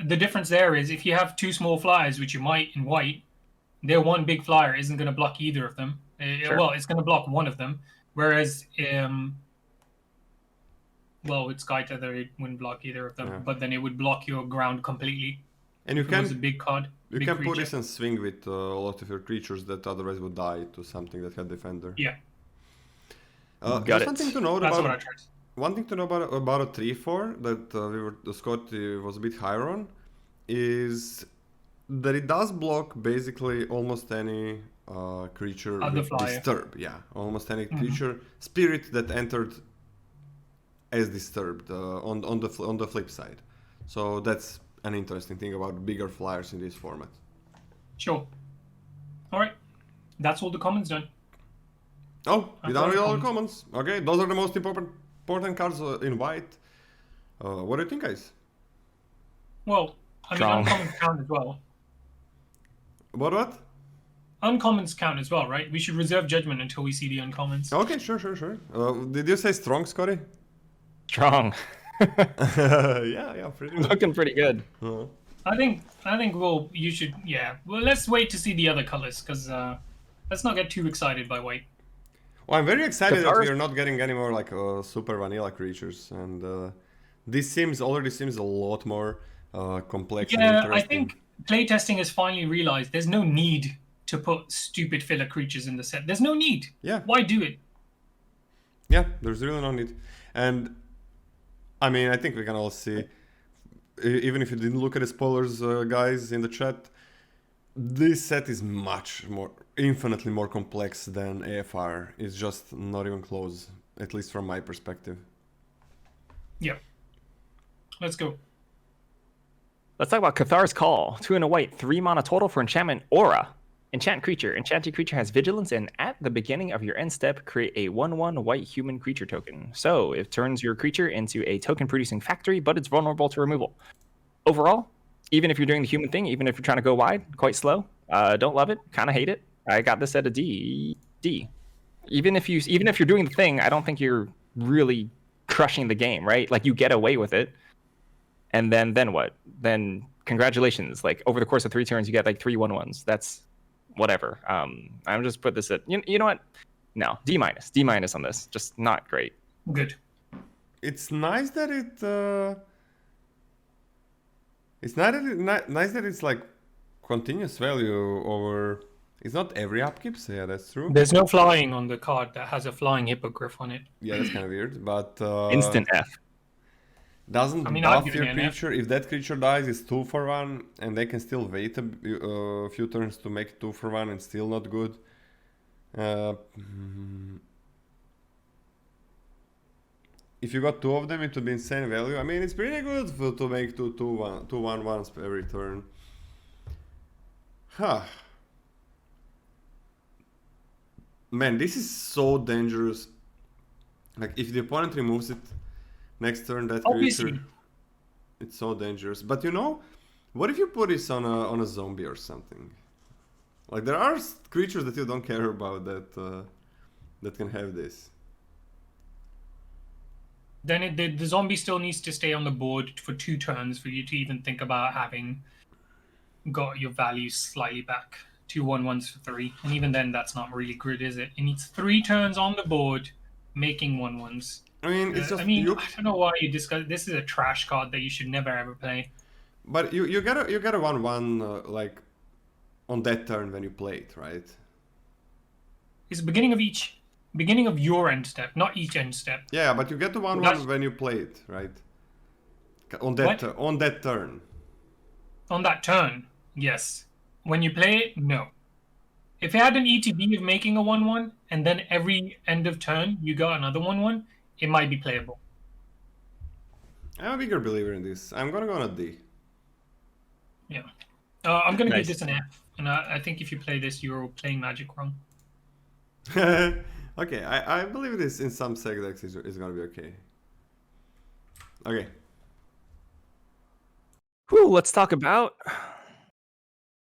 the difference there is if you have two small flyers, which you might in white, their one big flyer isn't going to block either of them. Sure. Well, it's going to block one of them, whereas well, with Sky Tether, it wouldn't block either of them, Yeah. but then it would block your ground completely. And you If it was a can big card. you big can put creature. this and swing with a lot of your creatures that otherwise would die to something that had defender. Yeah, Got Just it. one thing to know that's what I about tried. one thing to know about a 3/4 that the Scotty was a bit higher on is that it does block basically almost any creature Other with flyer. disturb. Yeah, almost any creature spirit that entered as disturbed on the flip side. So that's an interesting thing about bigger flyers in this format. Sure. All right, that's all the comments done. Oh, we done with all the Comments. comments. Okay, those are the most important cards in white. What do you think, guys? Well, I mean, Strong. uncommons count as well. What? Uncommons count as well, right? We should reserve judgment until we see the uncommons. Okay, sure. Did you say strong, Scotty? Strong. yeah, pretty good. Looking pretty good. Uh-huh. I think you should, yeah. Well, let's wait to see the other colors, because let's not get too excited by white. Well, I'm very excited that we Cathars- are not getting any more like super vanilla creatures, and this already seems a lot more complex and Yeah, interesting. I think playtesting has finally realized there's no need to put stupid filler creatures in the set. There's no need. Yeah. Why do it? Yeah, there's really no need. And I mean, I think we can all see, even if you didn't look at the spoilers, guys, in the chat, this set is infinitely more complex than AFR. It's just not even close, at least from my perspective. Yeah. Let's go. Let's talk about Cathar's Call. 2 and a white, 3 mana total for enchantment Aura. Enchant creature. Enchanted creature has vigilance, and at the beginning of your end step, create a 1/1 white human creature token. So it turns your creature into a token producing factory, but it's vulnerable to removal. Overall, even if you're doing the human thing, even if you're trying to go wide, quite slow. Don't love it, kind of hate it. I got this at a D. Even if you're doing the thing, I don't think you're really crushing the game, right? Like you get away with it, and then what? Then congratulations. Like over the course of 3 turns, you get like 3 1/1s. That's whatever. I'm just put this at you know what? No, D minus on this. Just not great. Good. It's nice that nice that it's like continuous value over. It's not every upkeep, so yeah, that's true. There's no flying on the card that has a flying hippogriff on it. Yeah, that's kind of weird, but Instant F. doesn't I mean, I'd buff give your it an F. creature. If that creature dies, it's 2 for 1, and they can still wait a few turns to make 2 for 1 and still not good. If you got 2 of them, it would be insane value. I mean, it's pretty good to make 2 1/1s every turn. Huh. Man, this is so dangerous. Like, if the opponent removes it next turn, that Obviously. creature, it's so dangerous. But you know, what if you put this on a zombie or something? Like, there are creatures that you don't care about that can have this. Then the zombie still needs to stay on the board for 2 turns for you to even think about having got your values slightly back. 2 1/1s for 3. And even then, that's not really good, is it? It needs 3 turns on the board, making 1/1s. I mean, it's just I mean, you, I don't know why you discuss. This is a trash card that you should never ever play. but you get a 1/1 like on that turn when you play it, right? It's the beginning of your end step, not each end step. Yeah, but you get the 1/1 That's- when you play it, right? On What? that turn. On that turn, yes. When you play it, no. If it had an ETB of making a 1/1, and then every end of turn you got another 1/1, it might be playable. I'm a bigger believer in this. I'm gonna go on a D. Yeah. I'm gonna Nice. give this an F, and I think if you play this, you're playing Magic wrong. Okay, I believe this in some seg decks is gonna be okay. Okay. Whew, let's talk about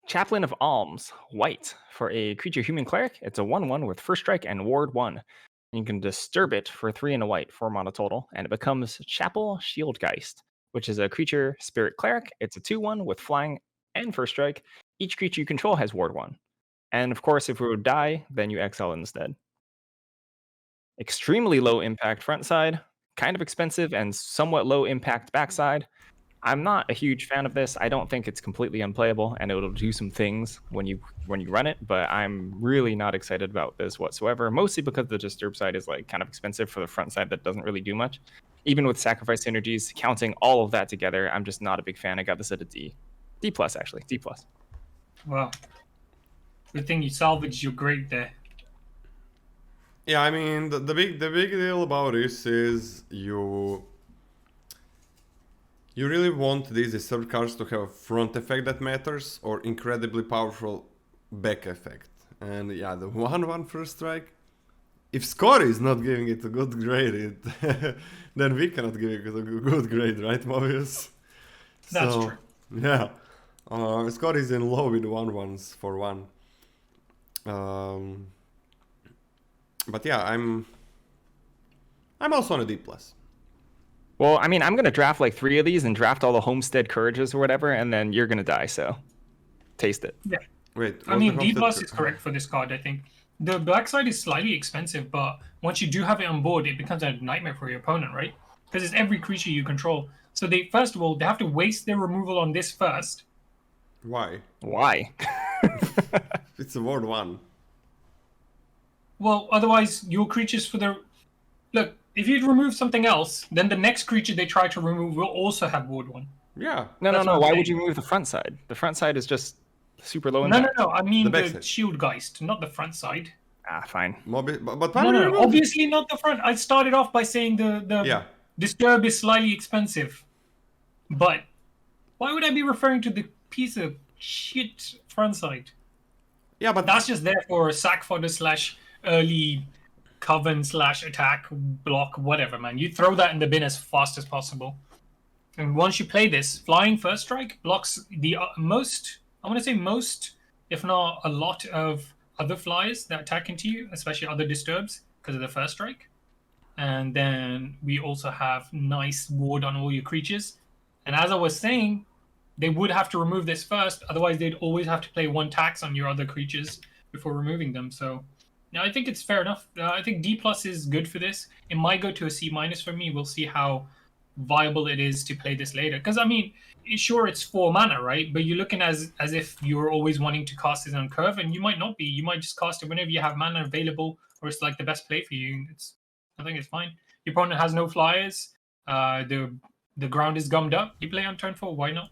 Chaplain of Alms, white. For a creature human cleric, it's a 1/1 with first strike and ward 1. You can disturb it for 3 and a white, 4 mana total, and it becomes Chapel Shieldgeist, which is a creature spirit cleric. It's a 2/1 with flying and first strike. Each creature you control has ward 1. And of course, if it would die, then you exile instead. Extremely low impact front side, kind of expensive and somewhat low impact backside. I'm not a huge fan of this. I don't think it's completely unplayable, and it'll do some things when you run it. But I'm really not excited about this whatsoever. Mostly because the disturb side is like kind of expensive for the front side that doesn't really do much. Even with sacrifice synergies, counting all of that together, I'm just not a big fan. I got this at a D, D plus actually, D plus. Wow. Good thing you salvaged your grade there. Yeah, I mean the big deal about this is you really want these disturbed cards to have a front effect that matters or incredibly powerful back effect. And yeah, the 1/1 first strike. If Scotty is not giving it a good grade, then we cannot give it a good grade, right, Mobieus? That's true. Yeah. Scotty's in low with 1/1s for 1. But yeah, I'm also on a D plus. Well, I mean, I'm gonna draft like 3 of these and draft all the Homestead Courages or whatever, and then you're gonna die. So, taste it. Yeah. Wait, I mean, D plus is correct for this card, I think. The black side is slightly expensive, but once you do have it on board, it becomes a nightmare for your opponent, right? Because it's every creature you control. So they first of all, they have to waste their removal on this first. Why? Why? It's a ward 1. Well, otherwise, your creatures for the... Look, if you remove something else, then the next creature they try to remove will also have ward 1. Yeah. No. That's what I'm Why saying. would you move the front side? The front side is just super low No, impact. I mean The the, backside. Shieldgeist, not the front side. Ah, fine. But why No, would you remove it? obviously not the front. I started off by saying the Yeah. Disturb is slightly expensive. But why would I be referring to the piece of shit front side? Yeah, but That's just there for sack fodder / early coven / attack block, whatever, man. You throw that in the bin as fast as possible. And once you play this, flying first strike blocks the most, I want to say most, if not a lot of other flyers that attack into you, especially other disturbs, because of the first strike. And then we also have nice ward on all your creatures. And as I was saying, they would have to remove this first, otherwise they'd always have to play 1 tax on your other creatures before removing them. So yeah, I think it's fair enough. I think D plus is good for this. It might go to a C minus for me. We'll see how viable it is to play this later. Because I mean, sure, it's 4 mana, right? But you're looking as if you're always wanting to cast it on curve, and you might not be. You might just cast it whenever you have mana available, or it's like the best play for you. I think it's fine. Your opponent has no flyers. The ground is gummed up. You play on turn 4. Why not?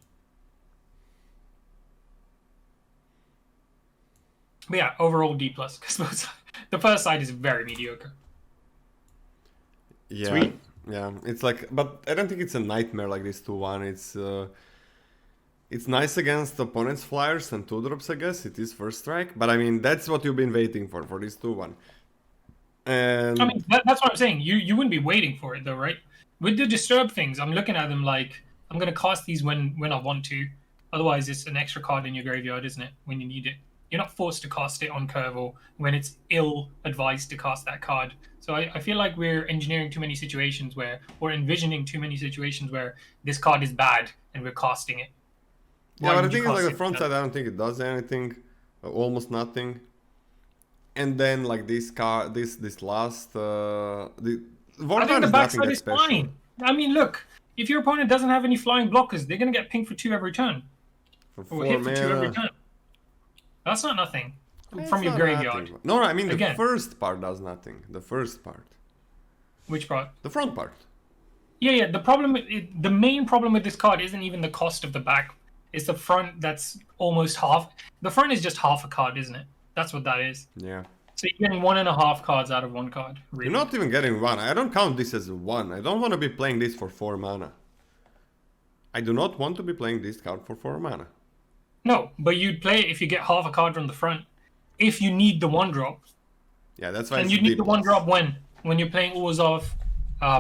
But yeah, overall D plus. Because the first side is very mediocre. yeah. Sweet. Yeah, it's like, but I don't think it's a nightmare like this 2/1. It's nice against opponent's flyers and 2-drops, I guess. It is first strike, but I mean that's what you've been waiting for this 2/1. And I mean, that's what I'm saying. You wouldn't be waiting for it though, right? With the disturb things, I'm looking at them like I'm gonna cast these when I want to. Otherwise, it's an extra card in your graveyard, isn't it? When you need it, you're not forced to cast it on curve or when it's ill-advised to cast that card. So I feel like we're engineering too many situations where, or envisioning too many situations where this card is bad and we're casting it. yeah, Why but I would you think it's like cast the it? front side. I don't think it does anything, almost nothing. And then like this card, this last, the I Ward think 1 the is nothing backside that is special. fine. I mean, look, if your opponent doesn't have any flying blockers, they're gonna get pinged for 2 every turn. For Or 4 hit for 2 every mana. turn. That's not nothing. It's From your not graveyard. nothing. No, I mean the Again. first part does nothing. The first part, Which part? the front part. Yeah. The problem, the main problem with this card isn't even the cost of the back. It's the front that's almost half. The front is just half a card, isn't it? That's what that is. Yeah. So you're getting 1.5 cards out of 1 card. Really. You're not even getting 1. I don't count this as 1. I don't want to be playing this for 4 mana. I do not want to be playing this card for 4 mana. No, but you'd play it if you get half a card from the front. If you need the 1-drop. Yeah, that's why And it's you a need D+. the 1-drop when? When you're playing Orzhov,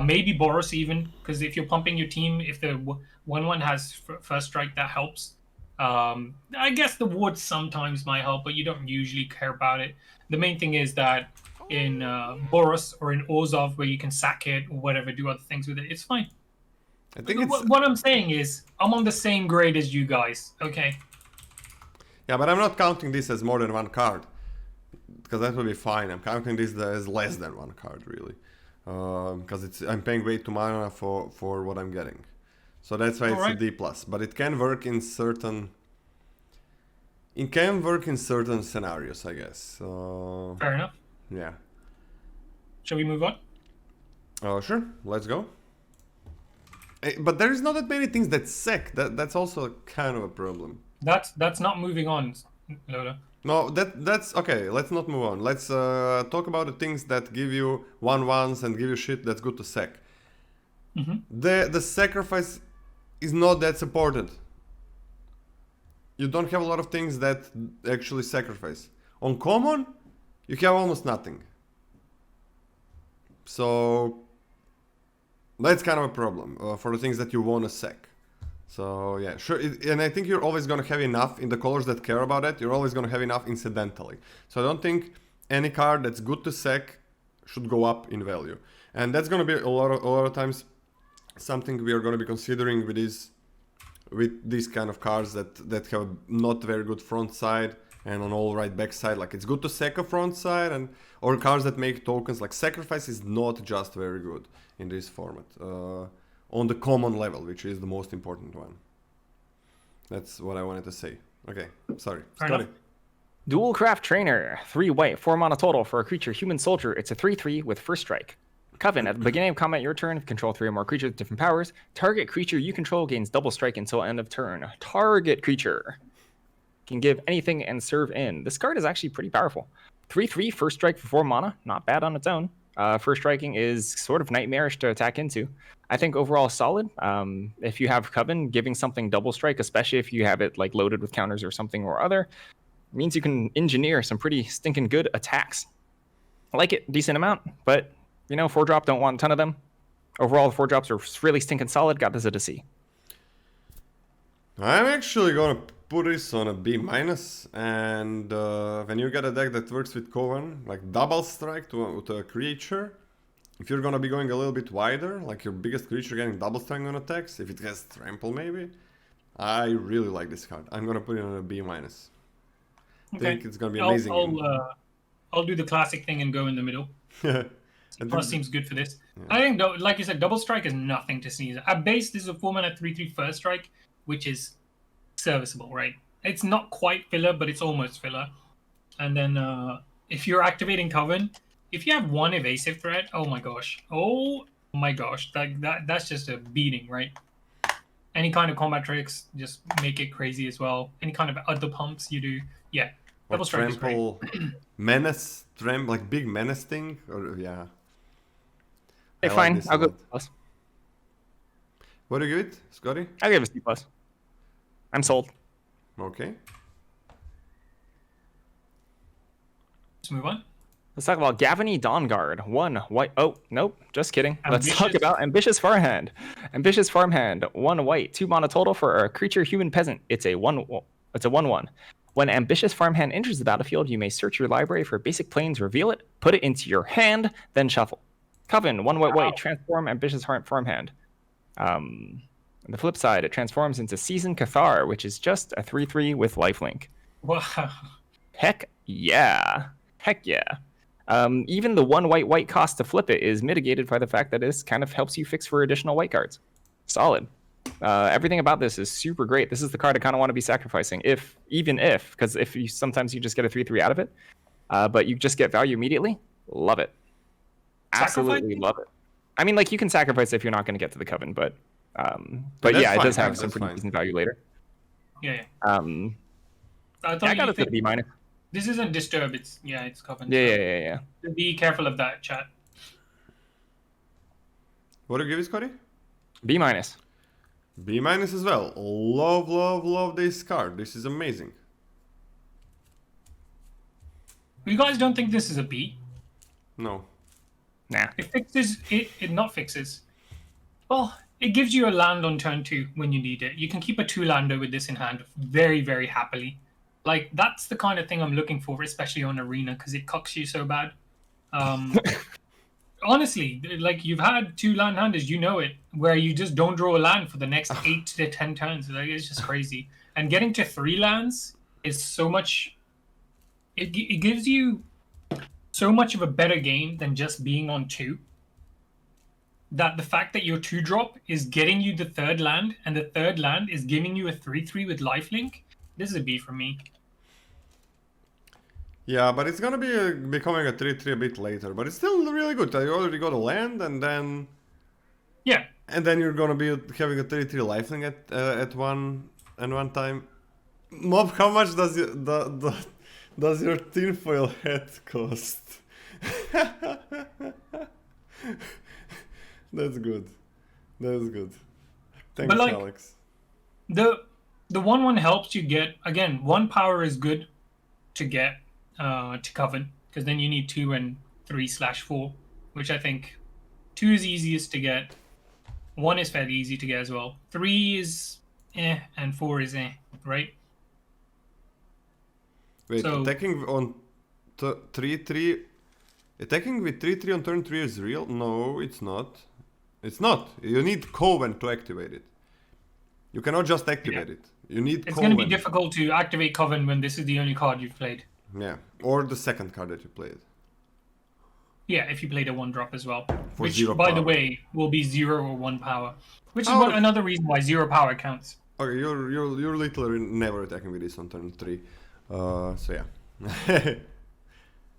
maybe Boros even, because if you're pumping your team, if the 1/1 has first strike, that helps. I guess the wood sometimes might help, but you don't usually care about it. The main thing is that in Boros or in Orzhov, where you can sack it or whatever, do other things with it, it's fine. I think it's... What I'm saying is, I'm on the same grade as you guys, okay? Yeah, but I'm not counting this as more than 1 card. Because that would be fine. I'm counting this as less than 1 card, really. Because I'm paying way too mana for what I'm getting. So that's why it's a D+. But it can work in certain... It can work in certain scenarios, I guess. Fair enough. Yeah. Shall we move on? Sure, let's go. But there is not that many things that sack. That's also kind of a problem. That's not moving on, Lola. No, that's okay. Let's not move on. Let's talk about the things that give you 1/1s and give you shit that's good to sack. The sacrifice is not that supported. You don't have a lot of things that actually sacrifice. On common, you have almost nothing. So that's kind of a problem for the things that you want to sack. So yeah, sure, and I think you're always going to have enough in the colors that care about it. You're always going to have enough incidentally. So I don't think any card that's good to sack should go up in value. And that's going to be a lot of times something we are going to be considering with these kind of cards that have not very good front side and an all right back side. Like it's good to sack a front side or cards that make tokens. Like sacrifice is not just very good in this format. On the common level, which is the most important one. That's what I wanted to say. Okay, sorry. Scotty. Dual Craft Trainer, 3 white, 4 mana total for a creature, human soldier. It's a 3/3 with first strike. Coven, at the beginning of combat your turn, if you control 3 or more creatures with different powers, target creature you control gains double strike until end of turn. Target creature can give anything and serve in. This card is actually pretty powerful. 3/3 first strike for 4 mana, not bad on its own. First striking is sort of nightmarish to attack into. I think overall solid. If you have Coven, giving something double strike, especially if you have it like loaded with counters or something or other, means you can engineer some pretty stinking good attacks. I like it, decent amount, but 4-drop, don't want a ton of them. Overall, the 4-drops are really stinking solid. Got this at a C. I'm actually gonna put this on a B-, and when you get a deck that works with Coven, like double strike to a creature, if you're gonna be going a little bit wider, like your biggest creature getting double strike on attacks, if it has trample maybe, I really like this card. I'm gonna put it on a B-. I think it's gonna be amazing. I'll do the classic thing and go in the middle. Plus seems good for this. Yeah. I think, like you said, double strike is nothing to sneeze at. At base, this is a 4-mana 3/3 first strike, which is serviceable, right? It's not quite filler, but it's almost filler. And then if you're activating Coven, if you have 1 evasive threat, oh my gosh, that's just a beating, right? Any kind of combat tricks, just make it crazy as well. Any kind of other pumps you do, yeah. Or Double strike is great. trample, menace, like big menace thing, or yeah. Hey, fine, I'll go C+. What do you give it, Scotty? I'll give it a C+. I'm sold. Okay. Let's move on. Let's talk about Gavany Dawnguard. 1 white. Oh, nope. Just kidding. Let's talk Ambitious. about Ambitious Farmhand. Ambitious Farmhand. 1 white, 2 mana total for a creature human peasant. It's a 1/1. When Ambitious Farmhand enters the battlefield, you may search your library for basic planes, reveal it, put it into your hand, then shuffle. Coven, 1 white, transform Ambitious Farmhand. On the flip side, it transforms into Seasoned Cathar, which is just a 3/3 with lifelink. Wow. Heck yeah. Heck yeah. Even the 1 white cost to flip it is mitigated by the fact that this kind of helps you fix for additional white cards. Solid. Everything about this is super great. This is the card I kind of want to be sacrificing, because if you sometimes you just get a 3/3 out of it, but you just get value immediately. Love it. Absolutely love it. I mean, like you can sacrifice if you're not going to get to the Coven, but yeah, it does have some pretty decent value later. Yeah. I got it to B-. This isn't Disturb, it's Coven. Yeah. So be careful of that, chat. What do you give it, Scotty? B-. B minus as well. Love, love, love this card. This is amazing. You guys don't think this is a B? No. Nah. It fixes it not fixes. Well, it gives you a land on turn 2 when you need it. You can keep a 2-lander with this in hand very, very happily. Like, that's the kind of thing I'm looking for, especially on Arena, because it cocks you so bad. Honestly, like, you've had 2 land handers, you know it, where you just don't draw a land for the next 8 to 10 turns. Like, it's just crazy. And getting to 3 lands is so much... It gives you so much of a better game than just being on 2. That the fact that your 2-drop is getting you the 3rd land, and the 3rd land is giving you a 3/3 with lifelink, this is a B for me. Yeah, but it's gonna be becoming a 3/3 a bit later, but it's still really good. You already got a land, and then... Yeah. And then you're gonna be having a 3/3 lifelink at one time. Mob, how much does does your tinfoil hat cost? That's good. That's good. Thanks, But, like, Alex. The 1/1 helps you get, again, 1 power is good to get to Coven, because then you need 2 and 3/4, which I think 2 is easiest to get. 1 is fairly easy to get as well. 3 is and 4 is right? Wait, so- attacking on 3/3... Attacking with 3/3 on turn 3 is real? No, it's not. It's not. You need Coven to activate it. You cannot just activate it. You need It's Coven. going to be difficult to activate Coven when this is the only card you've played. Yeah, or the second card that you played. Yeah, if you played a 1-drop as well. For Which, 0 by the power. way, will be 0 or 1 power. Which is Oh. another reason why 0 power counts. Okay, you're literally never attacking with this on turn 3. So yeah.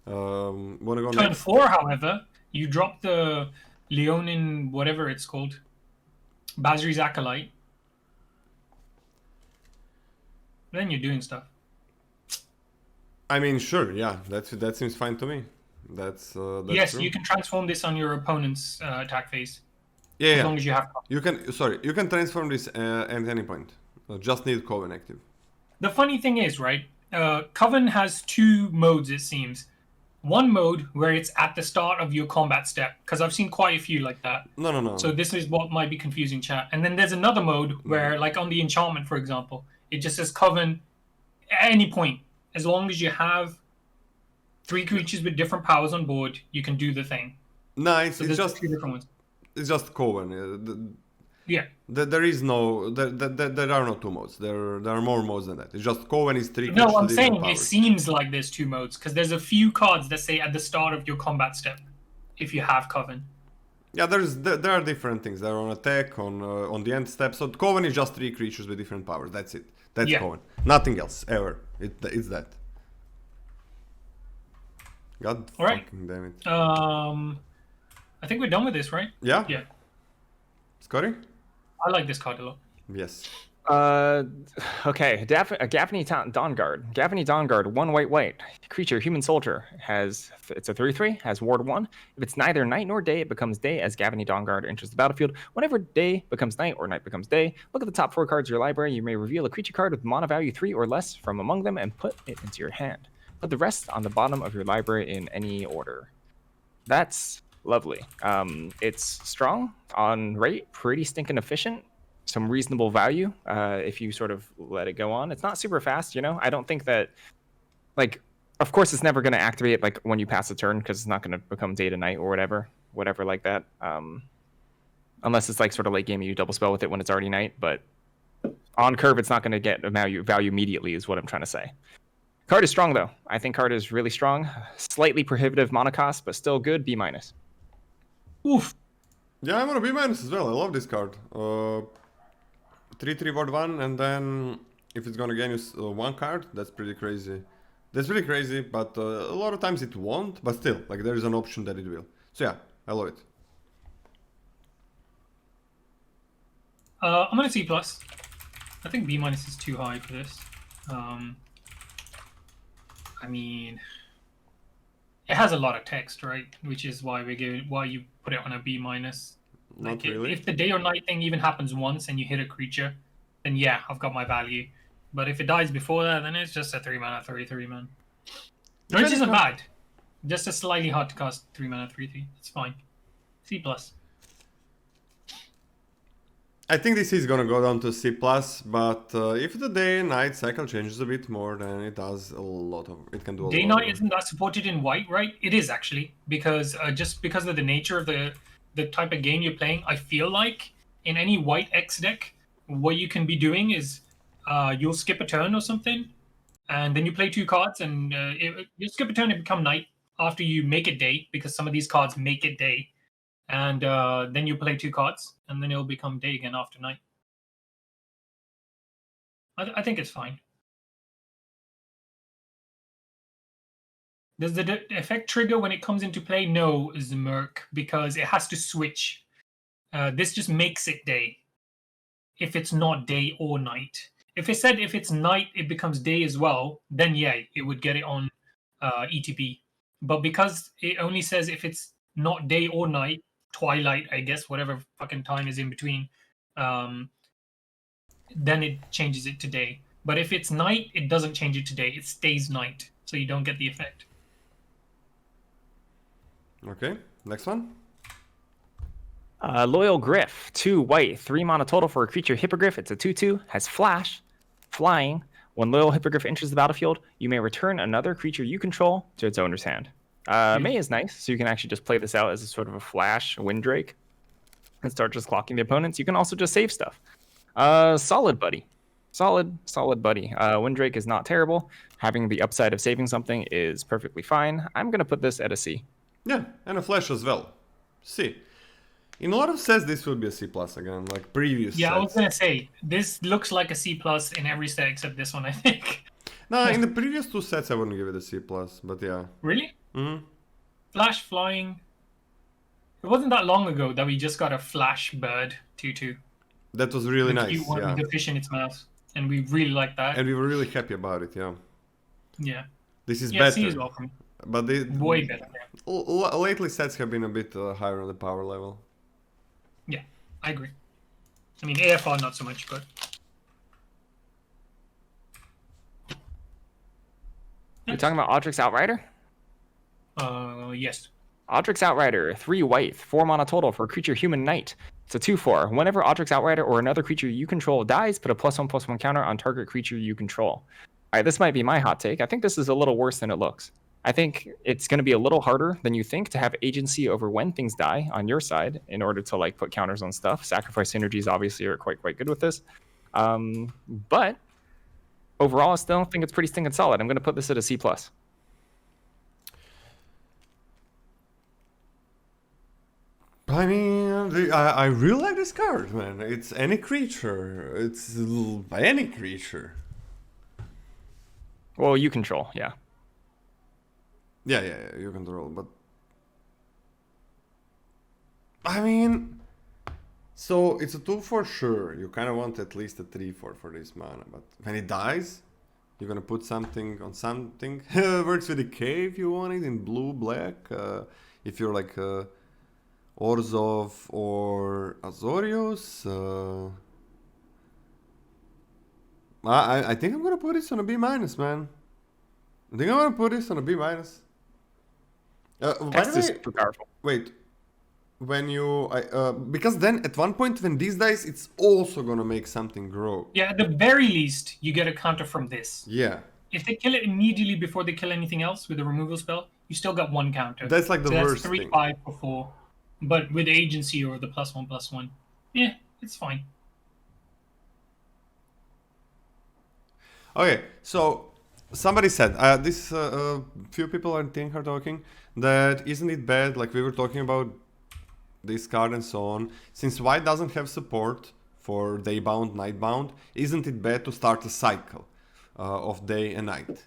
Wanna go Turn next? 4, however, you drop the Leonin, whatever it's called, Basri's Acolyte. Then you're doing stuff. I mean, sure, yeah, that seems fine to me. That's Yes, true. you can transform this on your opponent's attack phase. Yeah, As yeah. long as you have. You can transform this at any point. Just need Coven active. The funny thing is, right? Coven has 2 modes, it seems. One mode where it's at the start of your combat step, because I've seen quite a few like that. No. So this is what might be confusing, chat. And then there's another mode where, like on the enchantment, for example, it just says Coven at any point. As long as you have 3 creatures with different powers on board, you can do the thing. No, So it's there's just 2 different ones. it's just Coven. Yeah. There is no there are no 2 modes. There are more modes than that. It's just Coven is 3 No, creatures I'm with different saying it powers. seems like there's 2 modes, because there's a few cards that say at the start of your combat step, if you have Coven. Yeah, there are different things. They're on attack, on the end step. So Coven is just 3 creatures with different powers. That's it. That's Yeah. Coven. Nothing else ever. It's that. God All right. fucking damn it. I think we're done with this, right? Yeah. Yeah. Scotty? I like this card a lot. Yes. Okay. Gavany Dawnguard. Gavany Dawnguard, 1 white. Creature, human soldier. It's a 3/3, has ward 1. If it's neither night nor day, it becomes day as Gavany Dawnguard enters the battlefield. Whenever day becomes night or night becomes day, look at the top 4 cards of your library. You may reveal a creature card with mana value 3 or less from among them and put it into your hand. Put the rest on the bottom of your library in any order. That's lovely. It's strong on rate, pretty stinking efficient. Some reasonable value if you sort of let it go on. It's not super fast, you know? I don't think that, like, of course it's never going to activate like when you pass a turn because it's not going to become day to night or whatever like that. Unless it's like sort of late game, you double spell with it when it's already night. But on curve, it's not going to get a value immediately is what I'm trying to say. Card is strong though. I think card is really strong. Slightly prohibitive mana cost, but still good. B-. Oof. Yeah, I'm on a B- as well. I love this card. 3/3 ward 1, and then if it's gonna gain you 1 card, that's pretty crazy. That's really crazy, but a lot of times it won't. But still, like there is an option that it will. So yeah, I love it. I'm gonna C+. I think B- is too high for this. I mean, it has a lot of text, right? Which is why you put it on a B-. Not Like really. if the day or night thing even happens once and you hit a creature, then yeah, I've got my value. But if it dies before that, then it's just a 3-mana 3/3 man. Which isn't bad. Just a slightly hard to cast 3-mana 3/3. It's fine. C plus. I think this is gonna go down to C+, but if the day and night cycle changes a bit more, then it does a lot of. It can do a Day lot. night isn't that supported in white, right? It is actually because just because of the nature of the type of game you're playing, I feel like in any white X deck, what you can be doing is you'll skip a turn or something, and then you play 2 cards, and you skip a turn and become night after you make it day because some of these cards make it day, and then you play 2 cards, and then it'll become day again after night. I think it's fine. Does the effect trigger when it comes into play? No, Zmerk, because it has to switch. This just makes it day. If it's not day or night. If it said if it's night, it becomes day as well, then yeah, it would get it on ETB. But because it only says if it's not day or night, twilight, I guess, whatever fucking time is in between, then it changes it to day. But if it's night, it doesn't change it to day. It stays night, so you don't get the effect. Okay, next one. Loyal Griff, 2 white, 3 mana total for a creature Hippogriff. It's a 2/2, has flash, flying. When Loyal Hippogriff enters the battlefield, you may return another creature you control to its owner's hand. May is nice, so you can actually just play this out as a sort of a flash Windrake and start just clocking the opponents. You can also just save stuff. Solid buddy. Solid buddy. Windrake is not terrible. Having the upside of saving something is perfectly fine. I'm going to put this at a C. Yeah, and a flash as well. C. In a lot of sets, this will be a C plus again, like previous Yeah, sets. I was gonna say this looks like a C plus in every set except this one, I think. No, in the previous 2 sets, I wouldn't give it a C plus, but yeah. Really? Mm-hmm. Flash flying. It wasn't that long ago that we just got a flash bird 2/2. That was really The nice, cute one yeah. with the fish in its mouth, and we really liked that. And we were really happy about it, yeah. Yeah. This is Yeah, better. C is welcome. But they, Way better. Yeah. lately sets have been a bit higher on the power level. Yeah, I agree. I mean, AFR not so much, but You're talking about Audric's Outrider? yes. Audric's Outrider, 3 white, 4 mana total for a creature human knight. It's a 2/4. Whenever Audric's Outrider or another creature you control dies, put a +1/+1 counter on target creature you control. All right, this might be my hot take. I think this is a little worse than it looks. I think it's going to be a little harder than you think to have agency over when things die on your side in order to like put counters on stuff. Sacrifice synergies obviously are quite good with this. But overall, I still think it's pretty stinking solid. I'm going to put this at a C+. I mean, I really like this card, man. It's any creature. It's any creature. Well, you control, yeah. Yeah, you control, but... I mean... So, it's a 2 for sure. You kind of want at least a 3/4 for this mana, but when it dies, you're gonna put something on something. Works with decay if you want it in blue, black. If you're like Orzhov or Azorius. I think I'm gonna put this on a B-, man. I think I'm gonna put this on a B-. By the Text is way, super powerful. wait. When you... because then at one point when this dies, it's also gonna make something grow. Yeah, at the very least, you get a counter from this. Yeah. If they kill it immediately before they kill anything else with a removal spell, you still got 1 counter. That's like the so worst that's 3, thing. 5 for 4. But with agency or the +1/+1, yeah, it's fine. Okay, so somebody said, this few people I think are talking, that isn't it bad, like we were talking about this card and so on, since white doesn't have support for day-bound, night-bound, isn't it bad to start a cycle of day and night?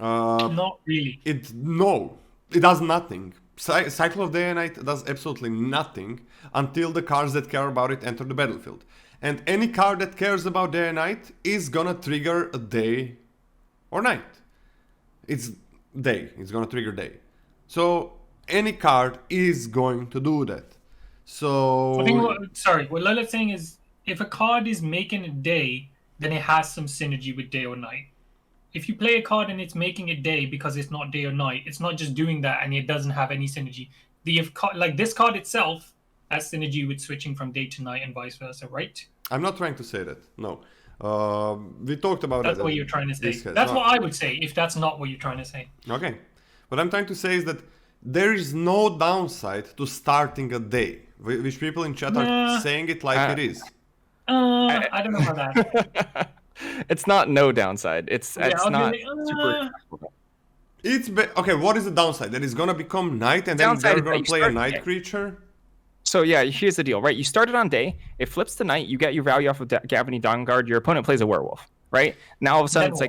Not really. No, it does nothing. Cycle of day and night does absolutely nothing until the cards that care about it enter the battlefield. And any card that cares about day and night is gonna trigger a day or night. It's day, it's gonna trigger day. So any card is going to do that. So I think what Lola's saying is if a card is making a day, then it has some synergy with day or night. If you play a card and it's making it day because it's not day or night, it's not just doing that and it doesn't have any synergy. Like this card itself has synergy with switching from day to night and vice versa, right? I'm not trying to say that. No. We talked about That's it. what you're trying to say. This has That's not- what I would say if that's not what you're trying to say. Okay. What I'm trying to say is that there is no downside to starting a day, which people in chat are Nah. saying it like it is. I don't know about that. It's not no downside. It's I'll be not like, super. Okay, what is the downside? That it's gonna become night and then Downside they're is that gonna you play a start- night yeah. creature? So yeah, here's the deal, right? You started on day, it flips to night, you get your value off of Gavany Dawnguard, your opponent plays a werewolf, right? Now all of a sudden it's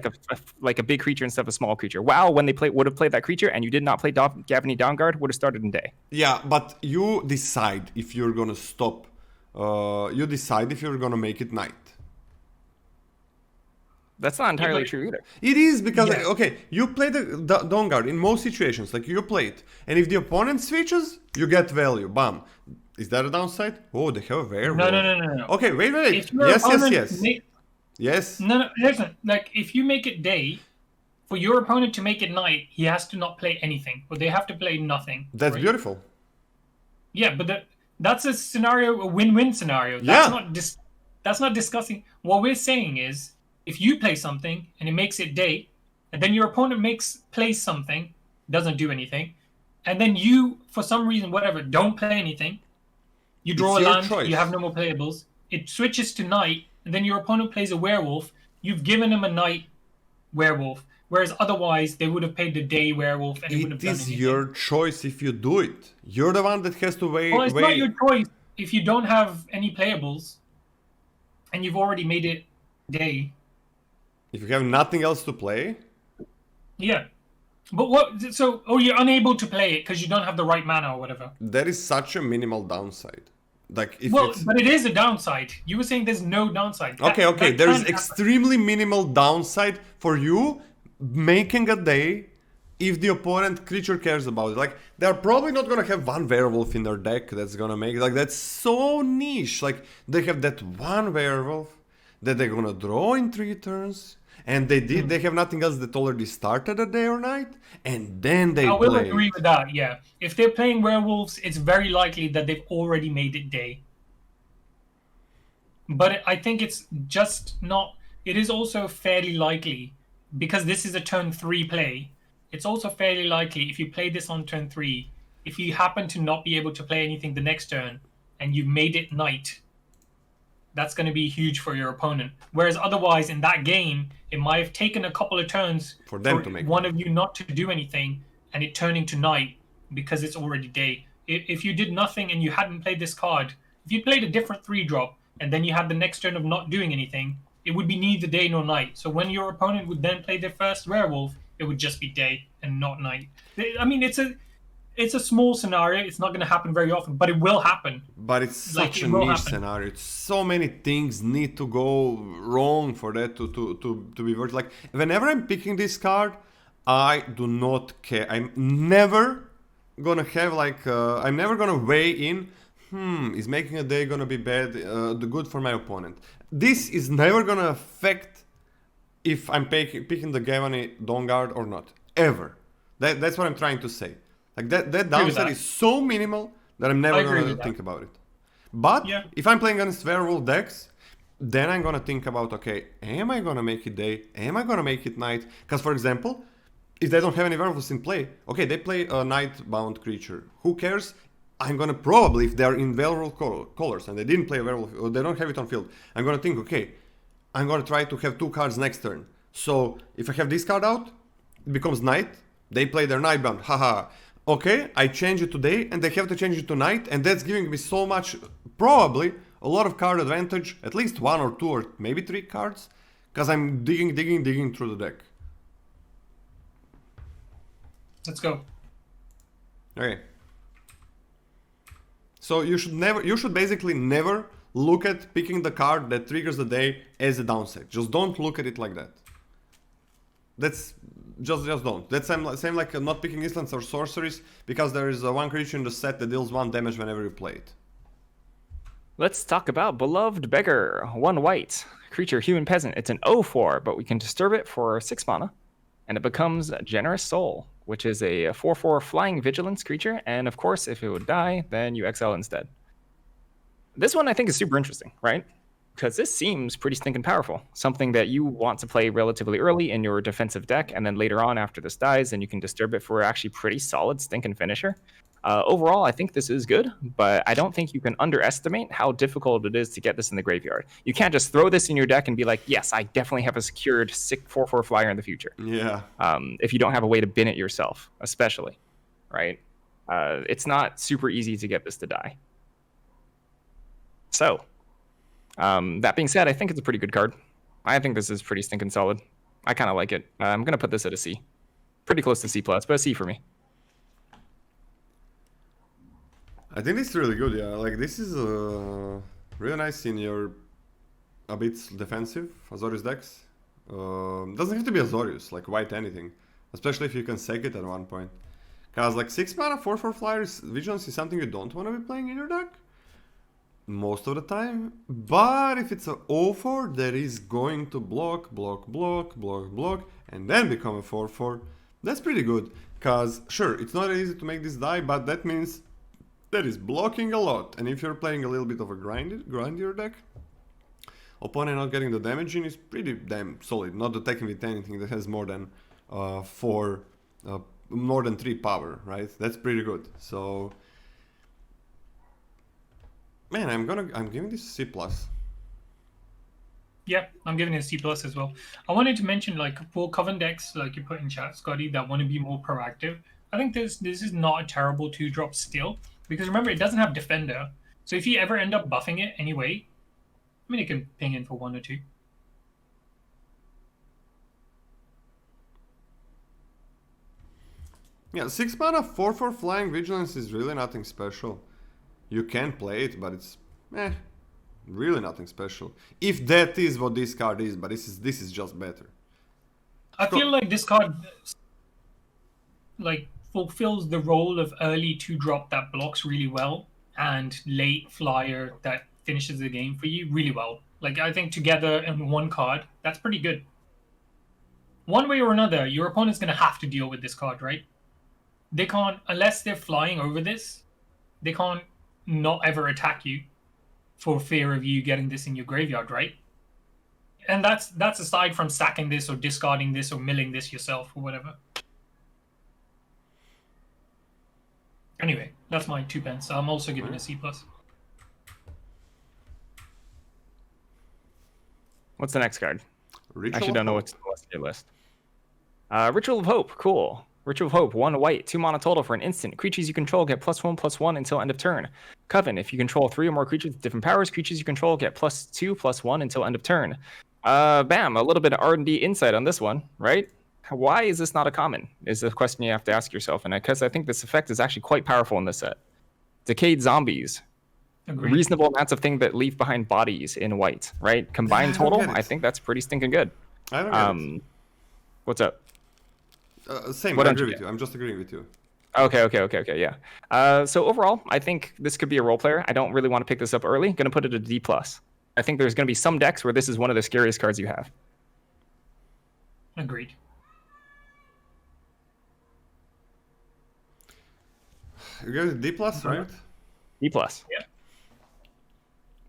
like a big creature instead of a small creature. Wow, when they would have played that creature and you did not play Gavany Dawnguard, would have started in day. Yeah, but you decide if you're gonna stop. You decide if you're gonna make it night. That's not entirely but- true either. It is because Yeah. okay, you play the Dawnguard in most situations, like you play it, and if the opponent switches, you get value. Bam. Is that a downside? Oh, they have a werewolf. No. Okay, wait. If your Yes. opponent Yes. No, listen. Like, if you make it day, for your opponent to make it night, he has to not play anything, or they have to play nothing. That's right? beautiful. Yeah, but that's a scenario, a win-win scenario. Yeah. That's not discussing. What we're saying is, if you play something and it makes it day, and then your opponent plays something, doesn't do anything, and then you, for some reason, whatever, don't play anything, you draw It's a your land, choice. you have no more playables, it switches to night, and then your opponent plays a werewolf, you've given him a night werewolf, whereas otherwise they would have played the day werewolf and it would have It done is anything. your choice if you do it. You're the one that has to wait. Well, it's not your choice if you don't have any playables and you've already made it day. If you have nothing else to play, Yeah. But what? So, you're unable to play it because you don't have the right mana or whatever. that is such a minimal downside. Like if Well, it's but it is a downside. You were saying there's no downside. okay, That there is can happen. extremely minimal downside for you making a day if the opponent creature cares about it. Like they're probably not gonna have one werewolf in their deck that's gonna make like that's so niche. Like they have that one werewolf that they're gonna draw in 3 turns. And they have nothing else that already started a day or night, and then they I will play. agree with that, yeah. If they're playing werewolves, it's very likely that they've already made it day. But I think it's just not... It is also fairly likely, because this is a turn 3 play, it's also fairly likely if you play this on turn 3, if you happen to not be able to play anything the next turn, and you've made it night, that's going to be huge for your opponent. Whereas otherwise, in that game, it might have taken a couple of turns For them to make one of you not to do anything and it turning to night because it's already day. If you did nothing and you hadn't played this card, if you played a different 3-drop and then you had the next turn of not doing anything, it would be neither day nor night. So when your opponent would then play their first werewolf, it would just be day and not night. I mean, it's a small scenario. It's not going to happen very often, but it will happen. But it's Like, such it a will niche happen. scenario. It's so many things need to go wrong for that to be worth. Like whenever I'm picking this card, I do not care. I'm never gonna have like I'm never gonna weigh in. Is making a day gonna be bad? Good for my opponent. This is never gonna affect if I'm picking the Gavany Dawnguard or not. Ever. That's what I'm trying to say. Like that downside that. is so minimal that I'm never I agree gonna with that. think about it. But Yeah. if I'm playing against werewolf decks, then I'm gonna think about, okay, am I gonna make it day? Am I gonna make it night? Because for example, if they don't have any werewolves in play, okay, they play a night-bound creature. Who cares? I'm gonna probably, if they're in werewolf colors and they didn't play a werewolf, or they don't have it on field, I'm gonna think, okay, I'm gonna try to have 2 cards next turn. So if I have this card out, it becomes night. They play their nightbound. Haha. Okay, I change it today, and they have to change it to night, and that's giving me so much, probably a lot of card advantage, at least 1 or 2 or maybe 3 cards, because I'm digging through the deck. Let's go. Okay. So you should basically never look at picking the card that triggers the day as a downside. Just don't look at it like that. That's just don't. That's same like not picking instants or sorceries because there is one creature in the set that deals 1 damage whenever you play it. Let's talk about Beloved Beggar. 1 white. Creature, human peasant. It's an 0/4, but we can disturb it for 6 mana. And it becomes Generous Soul, which is a 4/4 flying vigilance creature. And of course, if it would die, then you exile instead. This one I think is super interesting, right? Because this seems pretty stinking powerful. Something that you want to play relatively early in your defensive deck, and then later on after this dies, then you can disturb it for actually pretty solid stinking finisher. Overall, I think this is good, but I don't think you can underestimate how difficult it is to get this in the graveyard. You can't just throw this in your deck and be like, yes, I definitely have a secured 4/4 flyer in the future. Yeah. If you don't have a way to bin it yourself, especially, right? It's not super easy to get this to die. So, that being said, I think it's a pretty good card. I think this is pretty stinking solid. I kind of like it. I'm going to put this at a C. Pretty close to C+, but a C for me. I think it's really good, yeah. Like, this is really nice in your a bit defensive Azorius decks. Doesn't have to be Azorius, like white anything. Especially if you can sec it at one point. Cause like 6 mana 4/4 flyers, Vigilance is something you don't want to be playing in your deck. Most of the time. But if it's a 0/4 that is going to block, and then become a 4/4, that's pretty good. Cause sure, it's not easy to make this die, but that means that is blocking a lot. And if you're playing a little bit of a grindier deck, opponent not getting the damage in is pretty damn solid. Not attacking with anything that has more than more than 3 power, right? That's pretty good. So, man, I'm giving this C+. Yeah, I'm giving it a C+ as well. I wanted to mention, like, for Coven decks, like you put in chat, Scotty, that want to be more proactive. I think this is not a terrible 2-drop still, because remember, it doesn't have Defender. So if you ever end up buffing it anyway, I mean, it can ping in for 1 or 2. Yeah, 6 mana 4/4 flying vigilance is really nothing special. You can play it, but it's really nothing special. If that is what this card is, but this is just better. I feel like this card like fulfills the role of early 2-drop that blocks really well and late flyer that finishes the game for you really well. Like, I think together in one card, that's pretty good. One way or another, your opponent's going to have to deal with this card, right? They can't, unless they're flying over this, they can't not ever attack you for fear of you getting this in your graveyard, right? And that's aside from sacking this or discarding this or milling this yourself or whatever. Anyway, that's my 2 pence. I'm also giving a C+. What's the next card? Ritual I actually of don't know Hope. what's the rest of your list. Ritual of Hope, cool. Ritual of Hope, 1 white, 2 mana total for an instant. Creatures you control get +1/+1 until end of turn. Coven, if you control 3 or more creatures with different powers, creatures you control get +2/+1 until end of turn. Bam, a little bit of R&D insight on this one, right? Why is this not a common? Is the question you have to ask yourself. And because I think this effect is actually quite powerful in this set. Decayed zombies. Agreed. Reasonable amounts of things that leave behind bodies in white, right? Combined I don't total, get it. I think that's pretty stinking good. I don't get What's up? it. Same, what I don't you agree with get? you. I'm just agreeing with you. Okay, yeah. So overall, I think this could be a role player. I don't really want to pick this up early. Going to put it at a D+. I think there's going to be some decks where this is one of the scariest cards you have. Agreed. You give it D+, right? D+. Yeah.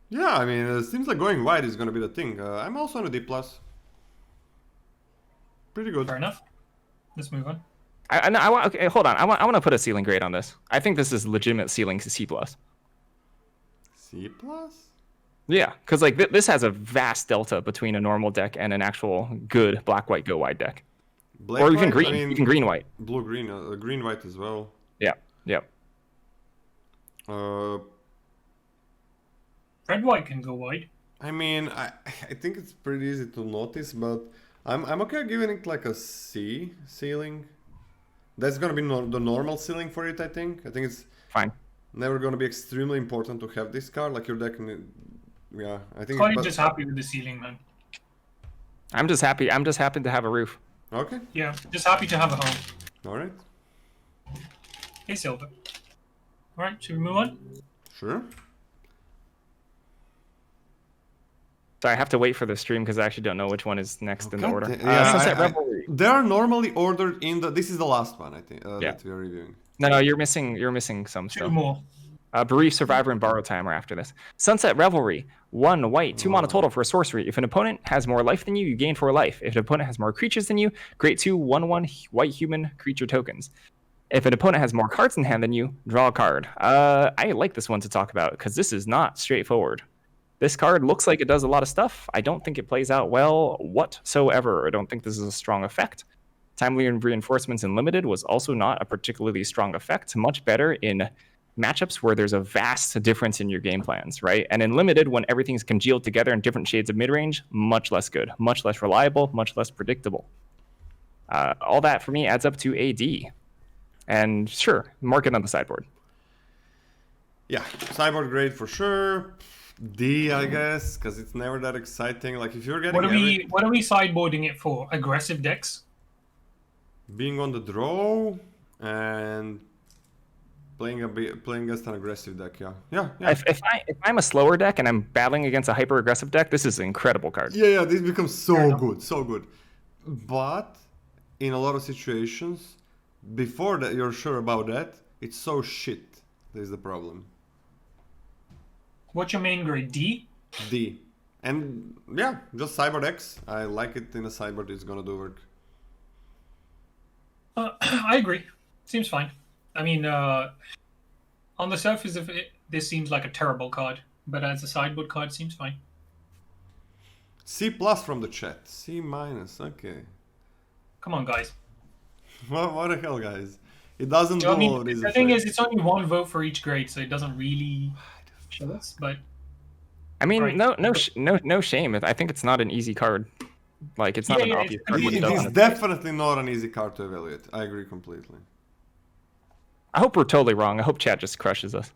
Yeah, I mean, it seems like going wide is gonna be the thing. I'm also on a D+. Pretty good. Fair enough. Let's move on. Okay, hold on. I want to put a ceiling grade on this. I think this is legitimate ceiling to C+. C+? Yeah, because like this has a vast delta between a normal deck and an actual good black-white go-wide deck. Black, Or even white? green. I mean, You can green-white. blue-green, green-white as well. Yeah. Red-white can go wide. I mean, I think it's pretty easy to notice, but I'm okay giving it like a C ceiling. That's gonna be the normal ceiling for it, I think. I think it's Fine. never gonna be extremely important to have this card. Like your deck, yeah, I think. Scotty's just happy with the ceiling, man. I'm just happy to have a roof. Okay, Yeah, just happy to have a home. all right, Hey, Silver. All right, should we move on? sure. So I have to wait for the stream because I actually don't know which one is next in the God order. yeah, Sunset Revelry. they are normally ordered in the. This is the last one, I think, Yeah. that we are reviewing. No, you're missing some Two stuff. more. Bereaved Survivor and Borrow Time are after this. Sunset Revelry. 1 white, 2 mana total for a sorcery. If an opponent has more life than you, you gain 4 life. If an opponent has more creatures than you, create 2 1/1 white human creature tokens. If an opponent has more cards in hand than you, draw a card. I like this one to talk about because this is not straightforward. This card looks like it does a lot of stuff. I don't think it plays out well whatsoever. I don't think this is a strong effect. Timely Reinforcements in Limited was also not a particularly strong effect. Much better in matchups where there's a vast difference in your game plans, right? And in Limited, when everything's congealed together in different shades of mid-range, much less good, much less reliable, much less predictable. All that for me adds up to a D. And sure, mark it on the sideboard. Yeah, sideboard grade for sure. D, I guess, because it's never that exciting. Like if you're getting What are we sideboarding it for? Aggressive decks? being on the draw and playing against an aggressive deck, yeah. If I'm a slower deck and I'm battling against a hyper aggressive deck, this is an incredible card. Yeah, this becomes so good. But in a lot of situations, before that you're sure about that, it's so shit. There's the problem. What's your main grade? D? D. And yeah, just sideboard X. I like it in a sideboard, it's gonna do work. I agree. Seems fine. I mean, on the surface of it, this seems like a terrible card, but as a sideboard card, seems fine. C plus from the chat. C minus. Okay. Come on, guys. What the hell, guys? It doesn't do I mean, all these the thing effects. is, it's only one vote for each grade, so it doesn't really show us. But I mean, Right. no shame. I think it's not an easy card. Like it's not an Yeah, obvious it's card. pretty what it It does is on it. definitely not an easy card to evaluate. I agree completely. I hope we're totally wrong. I hope chat just crushes us.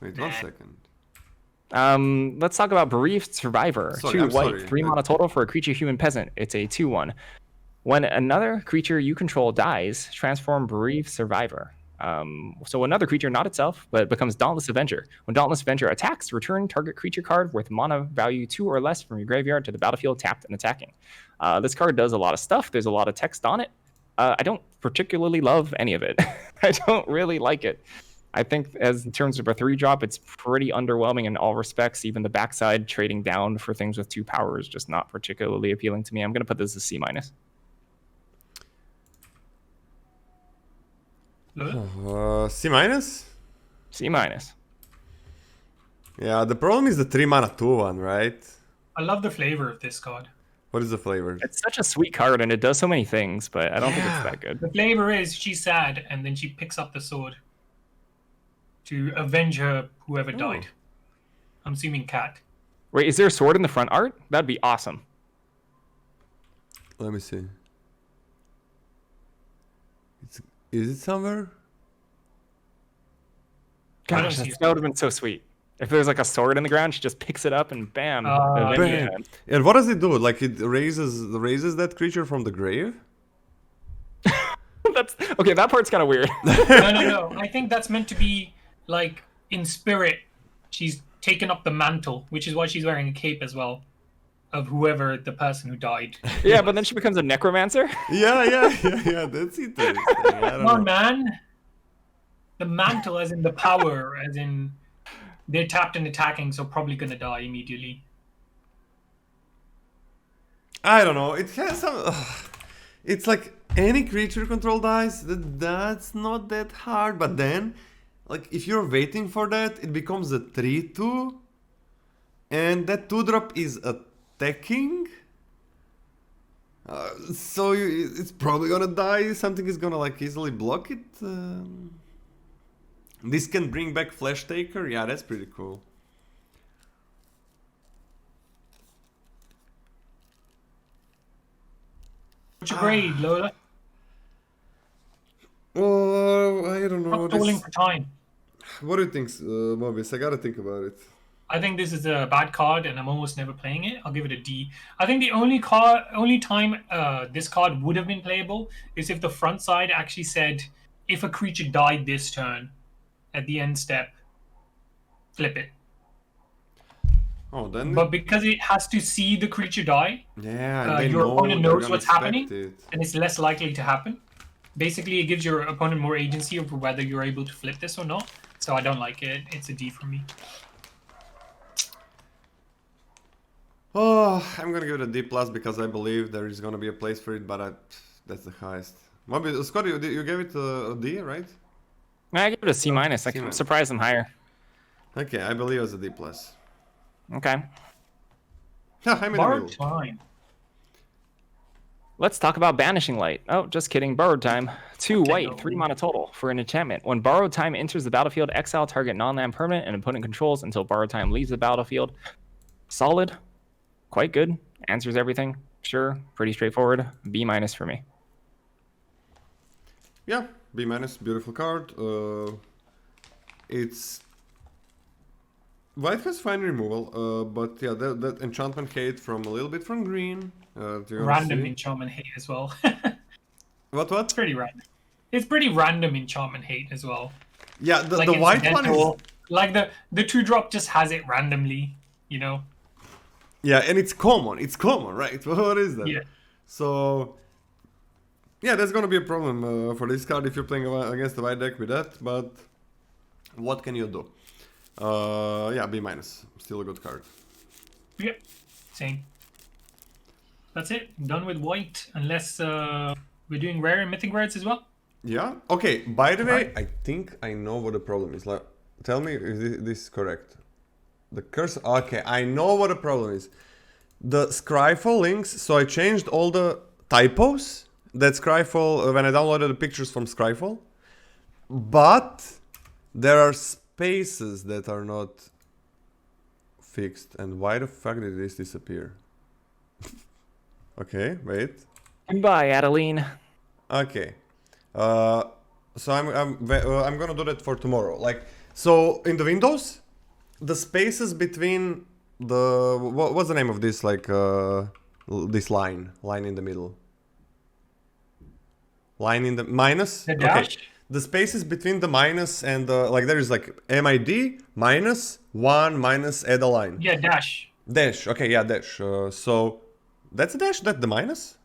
Wait 1 second. Let's talk about Bereaved Survivor. Sorry, 2 I'm white, sorry. 3 mana total for a creature human peasant. It's a 2/1. When another creature you control dies, transform Bereaved Survivor. So another creature, not itself, but becomes Dauntless Avenger. When Dauntless Avenger attacks, return target creature card with mana value 2 or less from your graveyard to the battlefield tapped and attacking. This card does a lot of stuff. There's a lot of text on it. I don't particularly love any of it. I don't really like it. I think as in terms of a 3-drop, it's pretty underwhelming in all respects. Even the backside trading down for things with 2 power is just not particularly appealing to me. I'm going to put this as C-. C minus? C-. Yeah, the problem is the 3 mana 2 one, right? I love the flavor of this card. What is the flavor? It's such a sweet card and it does so many things, but I don't think it's that good. The flavor is she's sad, and then she picks up the sword to avenge her whoever died. I'm assuming Cat. Wait, is there a sword in the front art? That'd be awesome. Let me see. Is it somewhere? I don't Gosh, see that it. would have been so sweet. If there's like a sword in the ground, she just picks it up and bam. avenge Bam. her. And what does it do? Like it raises that creature from the grave? That's okay. That part's kind of weird. No. I think that's meant to be like in spirit. She's taken up the mantle, which is why she's wearing a cape as well, of whoever the person who died. Yeah, but then she becomes a necromancer. Yeah. That's it. I don't Come on, know. man. The mantle, as in the power, as in they're tapped and attacking, so probably gonna die immediately. I don't know. It has some. It's like any creature control dice. That's not that hard. But then, like if you're waiting for that, it becomes a 3/2, and that 2-drop is attacking. So it's probably gonna die. Something is gonna like easily block it. This can bring back Flash Taker. Yeah, that's pretty cool. What's your grade, Lola? Oh, I don't know. Not stalling for time. What do you think, Mobieus? I gotta think about it. I think this is a bad card, and I'm almost never playing it. I'll give it a D. I think the only time this card would have been playable is if the front side actually said, if a creature died this turn, at the end step, flip it. Oh, then. But because it has to see the creature die, Yeah, and they your know opponent they're knows gonna what's expect happening, it. and it's less likely to happen. Basically, it gives your opponent more agency over whether you're able to flip this or not. So I don't like it. It's a D for me. Oh, I'm gonna give it a D plus because I believe there is gonna be a place for it, but that's the highest. Maybe Scotty, you gave it a D, right? I give it a C minus. C I'm minus. surprised I'm higher. Okay, I believe it's a D plus. Okay. Yeah, I'm in the Borrowed middle. time. Let's talk about Banishing Light. Oh, just kidding. Borrowed Time. 2 Okay, white, no. 3 mana total for an enchantment. When Borrowed Time enters the battlefield, exile target non-land permanent and opponent controls until Borrowed Time leaves the battlefield. Solid. Quite good. Answers everything. Sure. Pretty straightforward. B minus for me. Yeah, B minus, beautiful card. It's white has fine removal, but yeah, that enchantment hate from a little bit from green. Do you Random see? enchantment hate as well. What? Pretty random. It's pretty random enchantment hate as well. Yeah, the Like white one is. incidental. Like the 2-drop just has it randomly, you know? Yeah, and it's common. It's common, right? What is that? Yeah. So, yeah, that's gonna be a problem for this card if you're playing against the white deck with that. But what can you do? Yeah, B minus. Still a good card. Yep. Same. That's it. Done with white. Unless we're doing rare and mythic rares as well. Yeah. Okay. By the way, I think I know what the problem is. Like, tell me if this is correct. The curse. Okay, I know what the problem is. The Scryfall links. So I changed all the typos that Scryfall when I downloaded the pictures from Scryfall, but there are spaces that are not fixed. And why the fuck did this disappear? Okay, wait. Goodbye, Adeline. Okay. So I'm gonna do that for tomorrow. Like, so in the windows, the spaces between the what's the name of this, like this line in the middle, line in the minus. The dash? Okay. The spaces between the minus and the, like, there is like MID minus 1 minus add a line. Yeah, dash. Dash. Okay, yeah, dash. So that's a dash. That's the minus.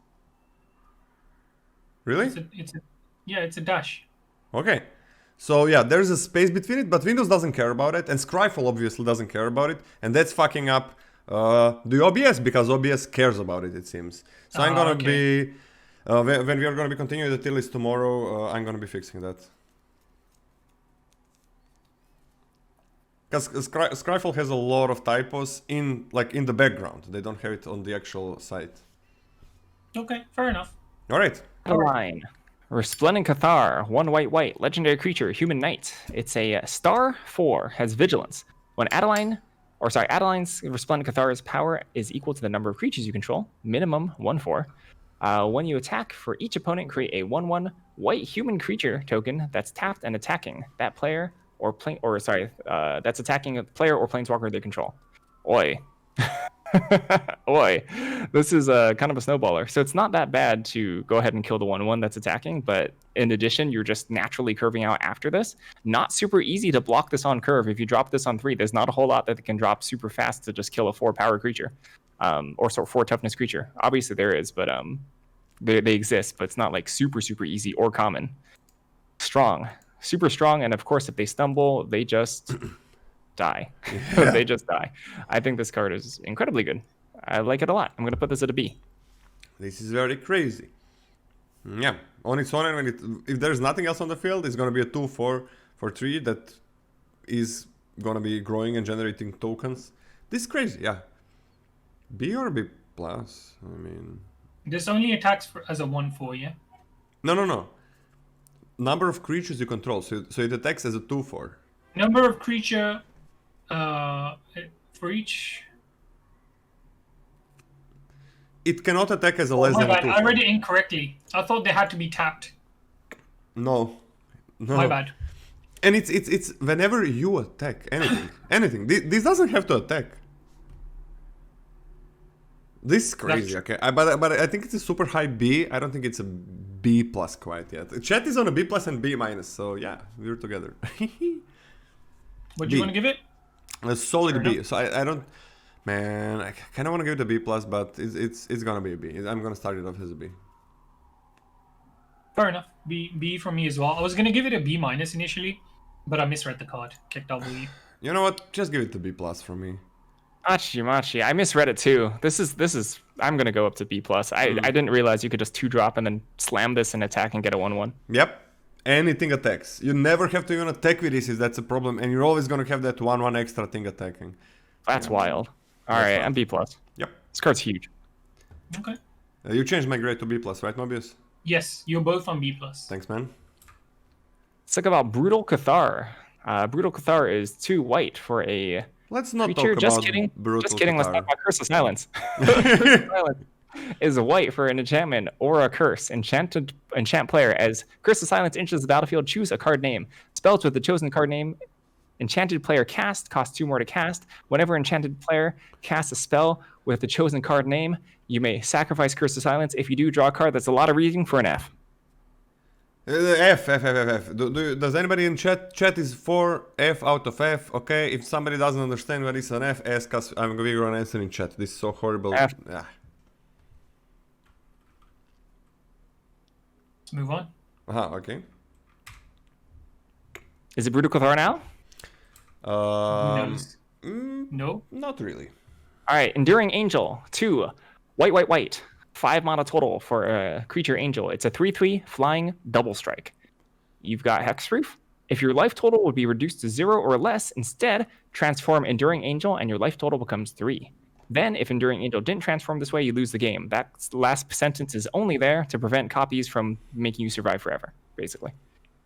Really? It's a dash. Okay. So yeah, there's a space between it, but Windows doesn't care about it, and Scryfall obviously doesn't care about it, and that's fucking up the OBS, because OBS cares about it, it seems. So I'm gonna be, when we are gonna be continuing the tier list tomorrow, I'm gonna be fixing that. Because Scryfall has a lot of typos in the background. They don't have it on the actual site. Okay, fair enough. All right. Adeline. Resplendent Cathar, 1 white, legendary creature, human knight. It's a star 4, has vigilance. When Adeline's Resplendent Cathar's power is equal to the number of creatures you control, minimum 1/4. When you attack, for each opponent, create a 1/1 white human creature token that's tapped and attacking that player that's attacking a player or planeswalker they control. Oi. Oi, this is kind of a snowballer. So it's not that bad to go ahead and kill the 1/1 that's attacking, but in addition, you're just naturally curving out after this. Not super easy to block this on curve. If you drop this on 3, there's not a whole lot that can drop super fast to just kill a 4 power creature, or 4 toughness creature. Obviously there is, but they exist, but it's not like super easy or common. Strong, super strong, and of course, if they stumble, they just die. Yeah. They just die. I think this card is incredibly good. I like it a lot. I'm going to put this at a B. This is very crazy. Yeah, on its own, and if there's nothing else on the field, it's gonna be a 2/4 for 3 that is gonna be growing and generating tokens. This is crazy, yeah. B or B plus? I mean, This only attacks as a 1/4, yeah? no. Number of creatures you control, so it attacks as a 2/4. Number of creature for each. It cannot attack as a Oh, less my than a bad. 2/4. I read it incorrectly. I thought they had to be tapped. No. My bad. And it's whenever you attack anything. This doesn't have to attack. This is crazy. Okay, but I think it's a super high B. I don't think it's a B plus quite yet. Chat is on a B plus and B minus, so yeah, we're together. What do you B. want to give it? A solid Fair B. enough. So I don't. Man, I kind of want to give it a B+, but it's gonna be a B. I'm gonna start it off as a B. Fair enough. B from me as well. I was gonna give it a B- initially, but I misread the card. Clicked W. You know what? Just give it a B+ from me. Machi. I misread it too. This is. I'm gonna go up to B+. I didn't realize you could just 2-drop and then slam this and attack and get a 1/1. Yep. Anything attacks. You never have to even attack with this if that's a problem, and you're always gonna have that 1/1 extra thing attacking. That's wild. All right, I'm B+. Yep. This card's huge. Okay. You changed my grade to B+, right, Mobius? Yes, you're both on B+. Thanks, man. Let's talk about Brutal Cathar. Brutal Cathar is 2 white for a Let's not creature. talk Just about kidding. brutal Just kidding. Let's Cathar. talk about Curse of Silence. Curse of Silence is white for an enchantment or a curse. Enchant player as Curse of Silence enters the battlefield. Choose a card name. Spells with the chosen card name. Enchanted player cast costs 2 more to cast. Whenever enchanted player casts a spell with the chosen card name, you may sacrifice Curse of Silence. If you do, draw a card. That's a lot of reading for an F. F. Does anybody in chat? Chat is 4 F out of F. Okay, if somebody doesn't understand what is an F, ask us. I'm going to answer in chat. This is so horrible. F. Ah. Let's move on. Okay. Is it Brutal Cathar now? Who knows? mm, No. Not really. All right, Enduring Angel, 2, white, 5 mana total for a creature angel. It's a 3/3 flying double strike. You've got hexproof. If your life total would be reduced to 0 or less, instead transform Enduring Angel and your life total becomes 3. Then, if Enduring Angel didn't transform this way, you lose the game. That last sentence is only there to prevent copies from making you survive forever, basically.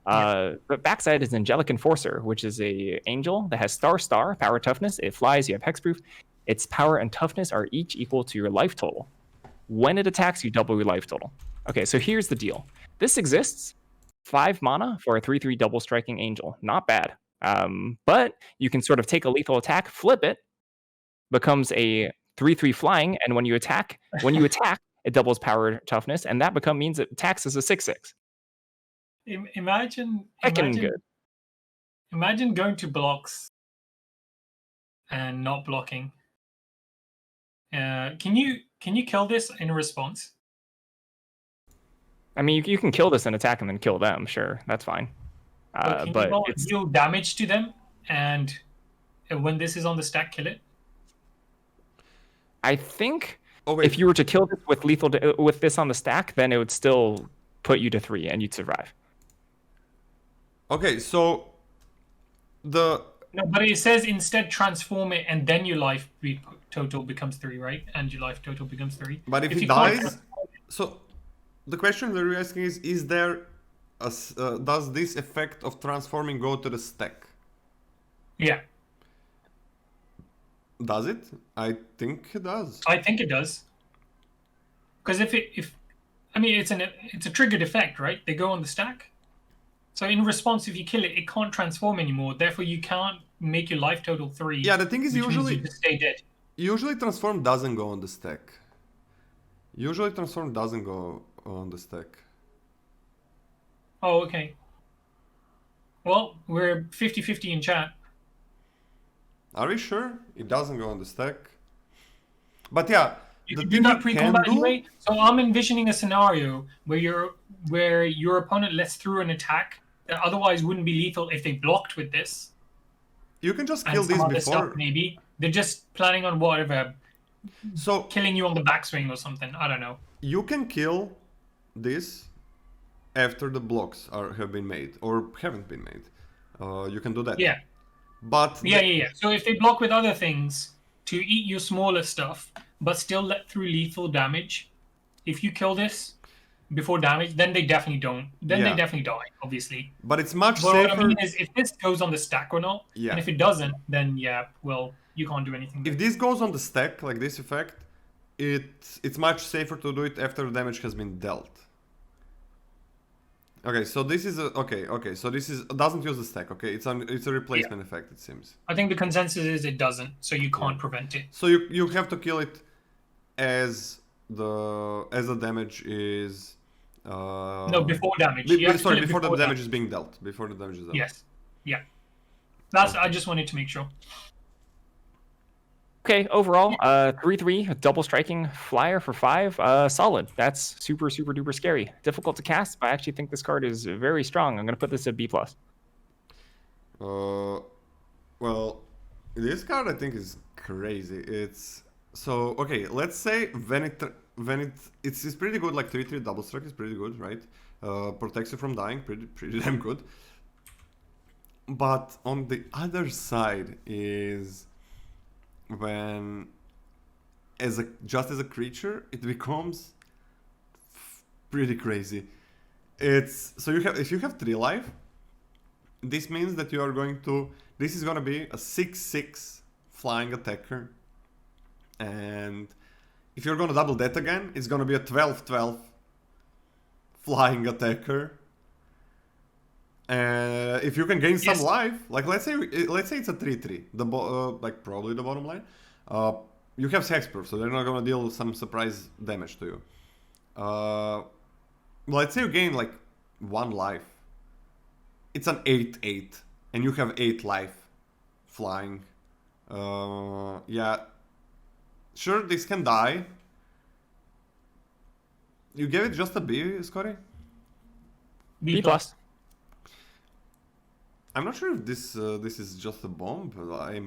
The backside is Angelic Enforcer, which is a angel that has star, power, toughness. It flies, you have hexproof. Its power and toughness are each equal to your life total. When it attacks, you double your life total. Okay, so here's the deal. This exists, 5 mana for a 3/3 double striking angel. Not bad. But you can sort of take a lethal attack, flip it, becomes a 3/3 flying, and when you attack, it doubles power toughness, and that means it attacks as a 6/6. Imagine Good. Imagine going to blocks and not blocking. Can you kill this in response? I mean, you can kill this and attack and then kill them. Sure, that's fine. Can But you not it's deal damage to them, and when this is on the stack, kill it? I think Oh wait. if you were to kill this with with this on the stack, then it would still put you to 3 and you'd survive. Okay, so the No, but it says instead transform it, and then your life total becomes 3, right? And your life total becomes 3. But if he you can't dies, transform it- so the question that we're asking is there does this effect of transforming go to the stack? yeah, Does it? I think it does. I think it does. Because it's a triggered effect, right? They go on the stack. So in response, if you kill it, it can't transform anymore. Therefore, you can't make your life total 3. Yeah, the thing is which means usually you just stay dead. usually transform doesn't go on the stack. Usually transform doesn't go on the stack. Oh, okay. Well, we're 50-50 in chat. Are we sure? It doesn't go on the stack. But yeah, You the can do thing that you pre-combat can do- anyway. So I'm envisioning a scenario where your opponent lets through an attack that otherwise wouldn't be lethal if they blocked with this. You can just And kill some this other before. stuff, maybe they're just planning on whatever, So killing you on the backswing or something. I don't know. you can kill this after the blocks have been made or haven't been made. You can do that. Yeah, But yeah. So if they block with other things to eat your smaller stuff, but still let through lethal damage, if you kill this before damage, then they definitely don't. Then Yeah. they definitely die, obviously. But it's much But what I safer. mean is, if this goes on the stack or not, Yeah. and if it doesn't, then yeah, well, you can't do anything. If this goes on the stack, like this effect, it's much safer to do it after the damage has been dealt. Okay, so this is okay. So this doesn't use the stack. Okay, it's a replacement effect. It seems. I think the consensus is it doesn't, so you can't prevent it. So you have to kill it as the damage is. No, before damage. You have to sorry, kill it before the before damage is being dealt. Before the damage is dealt. Yes. Yeah. That's. I just wanted to make sure. Okay, overall, 3/3 double striking flyer for 5. Solid. That's super duper scary. Difficult to cast, but I actually think this card is very strong. I'm gonna put this at B+. Well, this card I think is crazy. It's so okay. Let's say it's pretty good. Like 3/3 double strike is pretty good, right? Protects you from dying, pretty damn good. But on the other side is when just as a creature it becomes pretty crazy. It's so if you have 3 life, this means that you are going to this is gonna be a 6/6 flying attacker, and if you're gonna double that again, it's gonna be a 12/12 flying attacker. If you can gain some life, like let's say it's a 3/3, like probably the bottom line. You have hexproof, so they're not gonna deal some surprise damage to you. Let's say you gain like 1 life. It's an 8/8, and you have 8 life flying. Yeah, sure, this can die. You gave it just a B, Scotty? B+. I'm not sure if this is just a bomb, A-.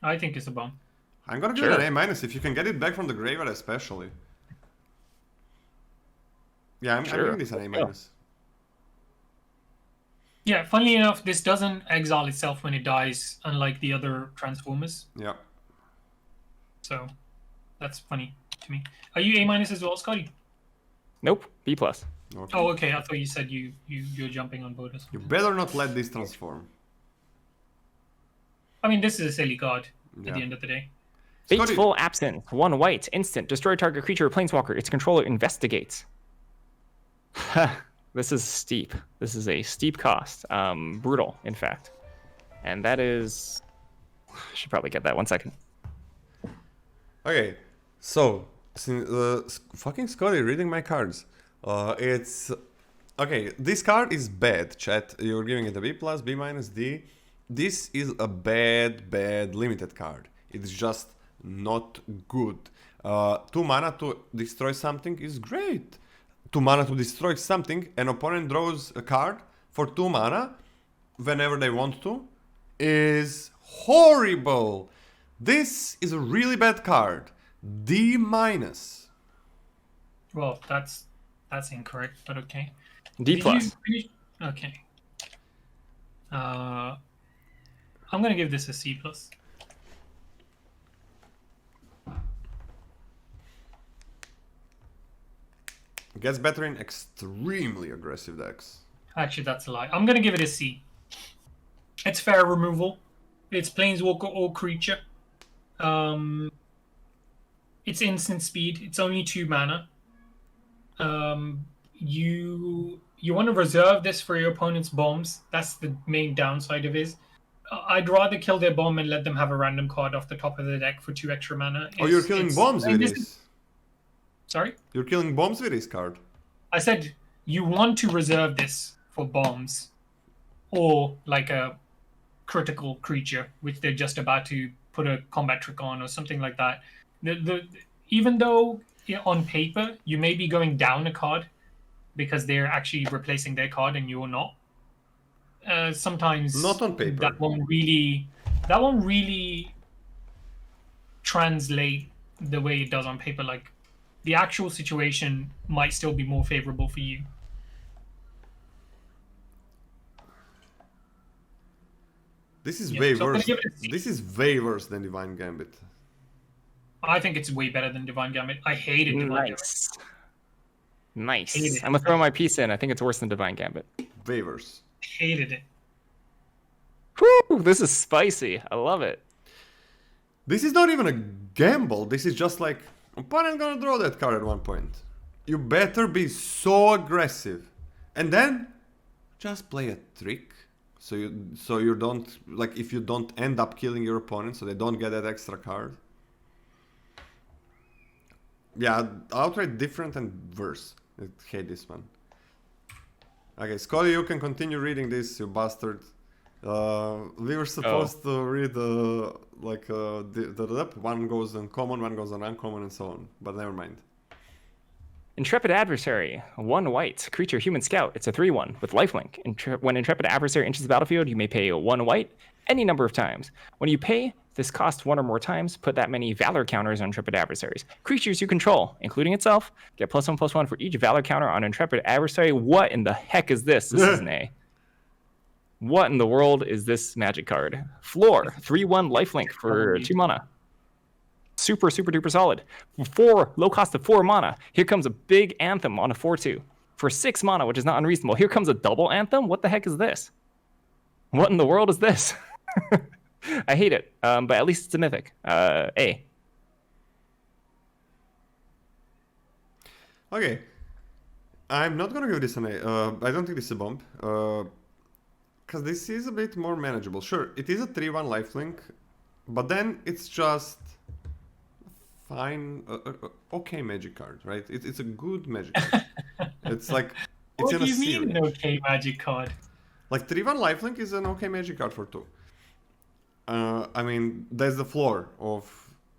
I think it's a bomb. I'm gonna give it an A- if you can get it back from the graveyard, especially. Yeah, I'm giving this an A-. Yeah, funnily enough, this doesn't exile itself when it dies, unlike the other Transformers. Yeah. So, that's funny to me. Are you A- as well, Scotty? Nope, B+. Okay. Oh, okay. I thought you said you're jumping on board. You better not let this transform. I mean, this is a silly card Yeah. at the end of the day. Fateful Absence. 1 white. Instant. Destroy target creature or planeswalker. Its controller investigates. This is steep. This is a steep cost. Brutal, in fact. And that is... I should probably get that. 1 second. Okay, so fucking Scotty reading my cards. It's okay. This card is bad, chat. You're giving it a B+, B-, D. This is a bad limited card. It's just not good. 2 mana to destroy something is great. 2 mana to destroy something, an opponent draws a card for 2 mana whenever they want to, is horrible. This is a really bad card. D-. Well, that's incorrect, but okay. D+. Okay. I'm gonna give this a C+. Gets better in extremely aggressive decks. Actually, that's a lie. I'm gonna give it a C. It's fair removal. It's planeswalker or creature. It's instant speed. It's only 2 mana. You want to reserve this for your opponent's bombs. That's the main downside of it. I'd rather kill their bomb and let them have a random card off the top of the deck for 2 extra mana. Oh, you're killing bombs with this? Sorry? You're killing bombs with this card? I said you want to reserve this for bombs or like a critical creature, which they're just about to put a combat trick on or something like that. Even though on paper you may be going down a card because they're actually replacing their card and you're not. Sometimes not on paper. That won't really translate the way it does on paper. Like the actual situation might still be more favorable for you. This is way worse. This is way worse than Divine Gambit. I think it's way better than Divine Gambit. I hated Divine Gambit. Nice. I'm gonna throw my piece in. I think it's worse than Divine Gambit. Way worse. Hated it. Whew, this is spicy. I love it. This is not even a gamble. This is just like, opponent gonna draw that card at one point. You better be so aggressive. And then, just play a trick. So you don't, like, if you don't end up killing your opponent, so they don't get that extra card. Yeah, outright different and worse. I hate this one. Okay, Scotty, you can continue reading this, you bastard. We were supposed to read one goes on common, one goes on uncommon, and so on. But never mind. Intrepid Adversary, 1 white, creature human scout. It's a 3/1 with lifelink. When Intrepid Adversary enters the battlefield, you may pay 1 white any number of times. When you pay this cost 1 or more times, put that many Valor counters on Intrepid Adversaries. Creatures you control, including itself, get +1/+1 for each Valor counter on Intrepid Adversary. What in the heck is this? This is an A. What in the world is this magic card? Floor, 3/1 lifelink for 2 mana. Super, super duper solid. For low cost of 4 mana, here comes a big Anthem on a 4/2. For 6 mana, which is not unreasonable, here comes a double Anthem? What the heck is this? What in the world is this? I hate it, but at least it's a Mythic. A. Okay. I'm not gonna give this an A. I don't think this is a bump. Because this is a bit more manageable. Sure, it is a 3/1 lifelink, but then it's just fine, okay magic card, right? It's a good magic card. It's like it's What in do a you mean series. an okay magic card? Like 3/1 lifelink is an okay magic card for 2. I mean, that's the floor of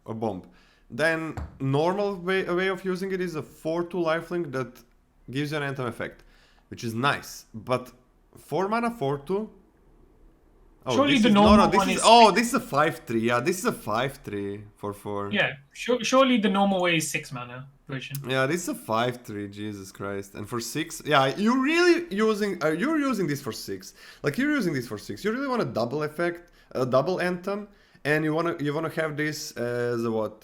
a bomb. Then normal way of using it is a 4/2 lifelink that gives you an anthem effect, which is nice. But 4 mana 4/2. Oh, Surely this the is, normal this one is, is oh, this is a 5/3. Yeah, this is a 5/3 for 4. Yeah, surely the normal way is 6 mana version. Yeah, this is a 5/3. Jesus Christ! And for 6, yeah, you're really using. You're using this for 6. Like you're using this for 6. You really want a double effect, a double anthem, and you wanna have this as a what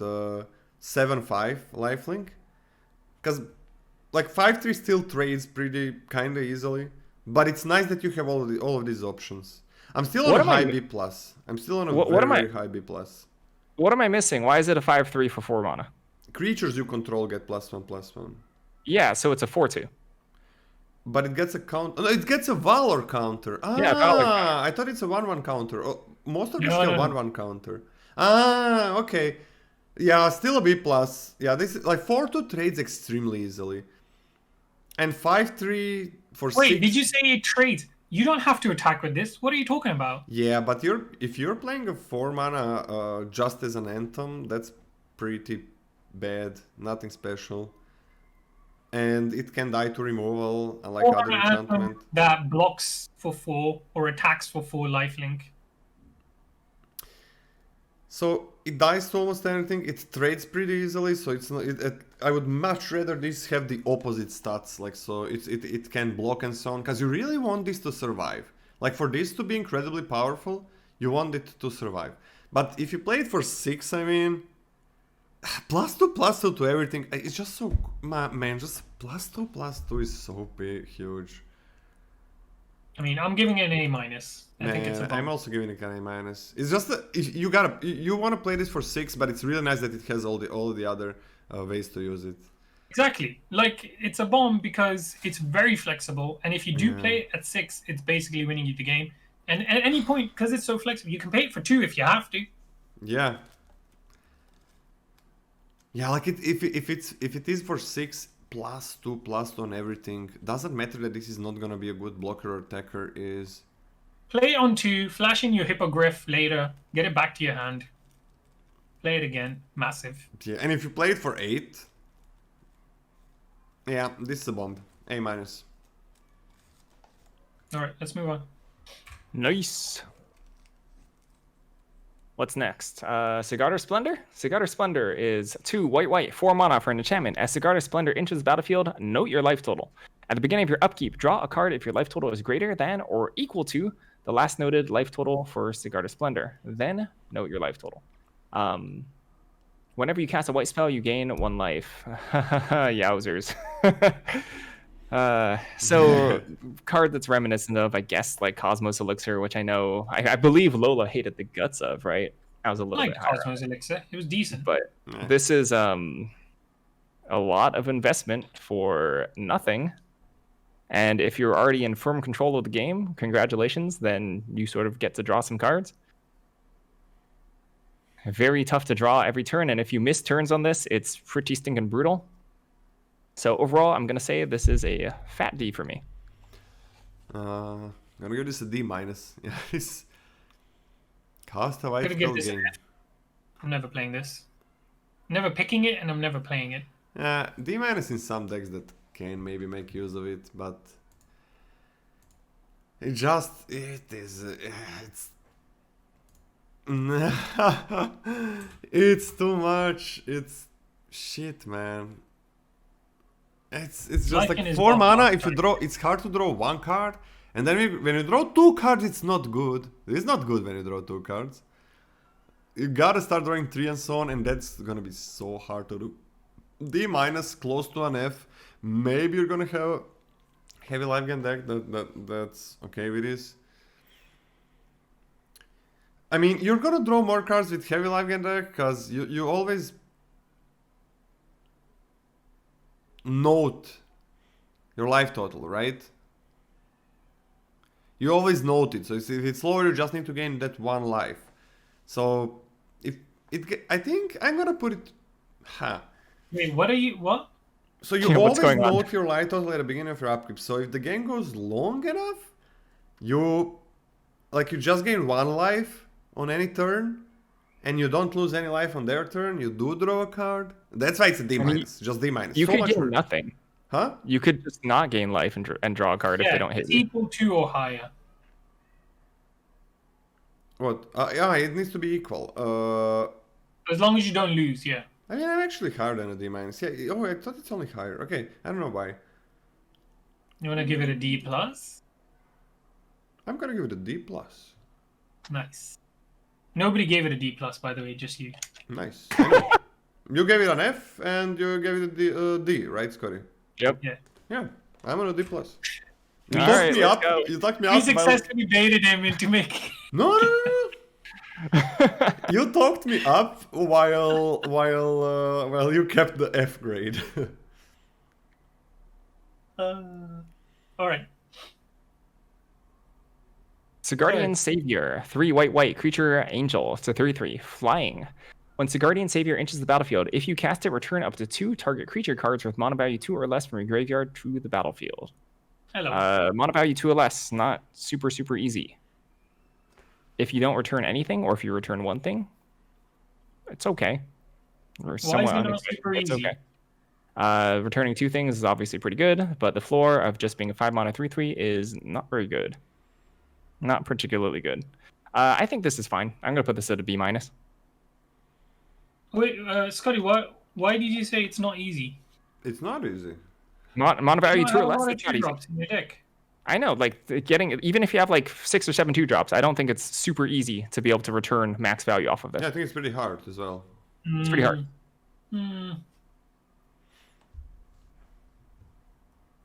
7/5 lifelink, because like 5/3 still trades pretty kinda easily, but it's nice that you have all of these options. I'm still on a high B+. I'm still on a very high B+. What am I missing? Why is it a 5/3 for 4 mana? Creatures you control get +1/+1. Yeah, so it's a 4/2. But it gets a count. No, it gets a Valor counter. Yeah, Valor. I thought it's a 1/1 counter. Oh, most of these No, have no, no. 1/1 counter. Ah, okay. Yeah, still a B+. Yeah, this is like 4/2 trades extremely easily. And 5/3 for 6. Wait, did you say it trades? You don't have to attack with this. What are you talking about? Yeah, but if you're playing a 4 mana just as an anthem, that's pretty bad. Nothing special. And it can die to removal, unlike Or other an anthem enchantment. that blocks for 4 or attacks for 4 lifelink. So it dies to almost anything. It trades pretty easily. So it's not. I would much rather this have the opposite stats. Like so, it can block and so on. Because you really want this to survive. Like for this to be incredibly powerful, you want it to survive. But if you play it for 6, I mean, +2/+2 to everything. It's just so man. Just +2/+2 is so big, huge. I mean, I'm giving it an A-. I think it's a Man, bump. I'm also giving it an A-. It's just that if you want to play this for 6, but it's really nice that it has all the other ways to use it. Exactly. Like, it's a bomb because it's very flexible, and if you do play it at 6, it's basically winning you the game. And at any point, because it's so flexible, you can pay it for 2 if you have to. Yeah. Yeah, like if it is for 6 +2/+2 on everything, doesn't matter that this is not gonna be a good blocker or attacker. Is Play it on 2, flash in your Hippogriff later, get it back to your hand. Play it again. Massive. yeah, and if you play it for 8, yeah, this is a bomb. A-. Alright, let's move on. Nice. What's next? Sigarda Splendor? Sigarda Splendor is 2 white, 4 mana for an enchantment. As Sigarda Splendor enters the battlefield, note your life total. At the beginning of your upkeep, draw a card if your life total is greater than or equal to the last noted life total for Sigarda Splendor. Then note your life total. Whenever you cast a white spell, you gain 1 life. Yowzers. So card that's reminiscent of, I guess, like Cosmos Elixir, which I know, I believe Lola hated the guts of, right? I was a little Like bit higher, Cosmos Elixir. It was decent. but this is a lot of investment for nothing. And if you're already in firm control of the game, congratulations, then you sort of get to draw some cards. Very tough to draw every turn, and if you miss turns on this, it's pretty stinking brutal. So overall, I'm going to say this is a fat D for me. I'm gonna give this a D minus. Yeah, this cast a white Gonna give spell this an game. F. I'm never playing this. I'm never picking it, and I'm never playing it. D minus in some decks that can maybe make use of it, but it is it's it's too much. It's shit, man. It's just Lycan like is 4 not mana. hard If you to draw, it's hard to draw 1 card, and then when you draw 2 cards, it's not good. It's not good when you draw 2 cards. You gotta start drawing 3 and so on, and that's gonna be so hard to do. D minus, close to an F. Maybe you're gonna have a heavy life gain deck that's okay with this. I mean, you're gonna draw more cards with heavy life gain deck because you always note your life total, right? You always note it. So if it's lower, you just need to gain that 1 life. So I think I'm gonna put it. Wait, what are you? What? So you Yeah, what's always going on? note your life total at the beginning of your upkeep. So if the game goes long enough, you just gain 1 life on any turn, and you don't lose any life on their turn. You do draw a card. That's why it's a D minus, just D minus. You So could much gain work. nothing. Huh? You could just not gain life and draw a card if they don't hit it's you. equal to or higher. What? Yeah, it needs to be equal. As long as you don't lose, yeah. I mean, I'm actually higher than a D minus. Yeah. Oh, I thought it's only higher. Okay, I don't know why. You want to give it a D plus? I'm gonna give it a D plus. Nice. Nobody gave it a D plus, by the way, just you. Nice. I know. You gave it an F and you gave it a D, right, Scotty? Yep. Yeah. Yeah, I'm on a D plus. You All talked right, me let's up. go. You talked me We up. successfully baited him into making. No. You talked me up while you kept the F grade. All right. Sigardian Savior, 3 white creature angel. It's a 3/3 flying. When Sigardian Savior enters the battlefield, if you cast it, return up to 2 target creature cards with mana value 2 or less from your graveyard to the battlefield. Hello. Mana value 2 or less, not super easy. If you don't return anything, or if you return one thing, it's okay. Or Why is somewhat it not unexpected, super it's easy? okay. Returning 2 things is obviously pretty good, but the floor of just being a 5 mana 3/3 is not very good. Not particularly good. I think this is fine. I'm gonna put this at a B minus. Wait, Scotty, why did you say it's not easy? It's not easy. Mana value You 2 or have a less. lot of It's not 2 easy. drops in your deck. I know, like getting even if you have like 6 or 7 2-drops, I don't think it's super easy to be able to return max value off of this. Yeah, I think it's pretty hard as well. It's pretty hard.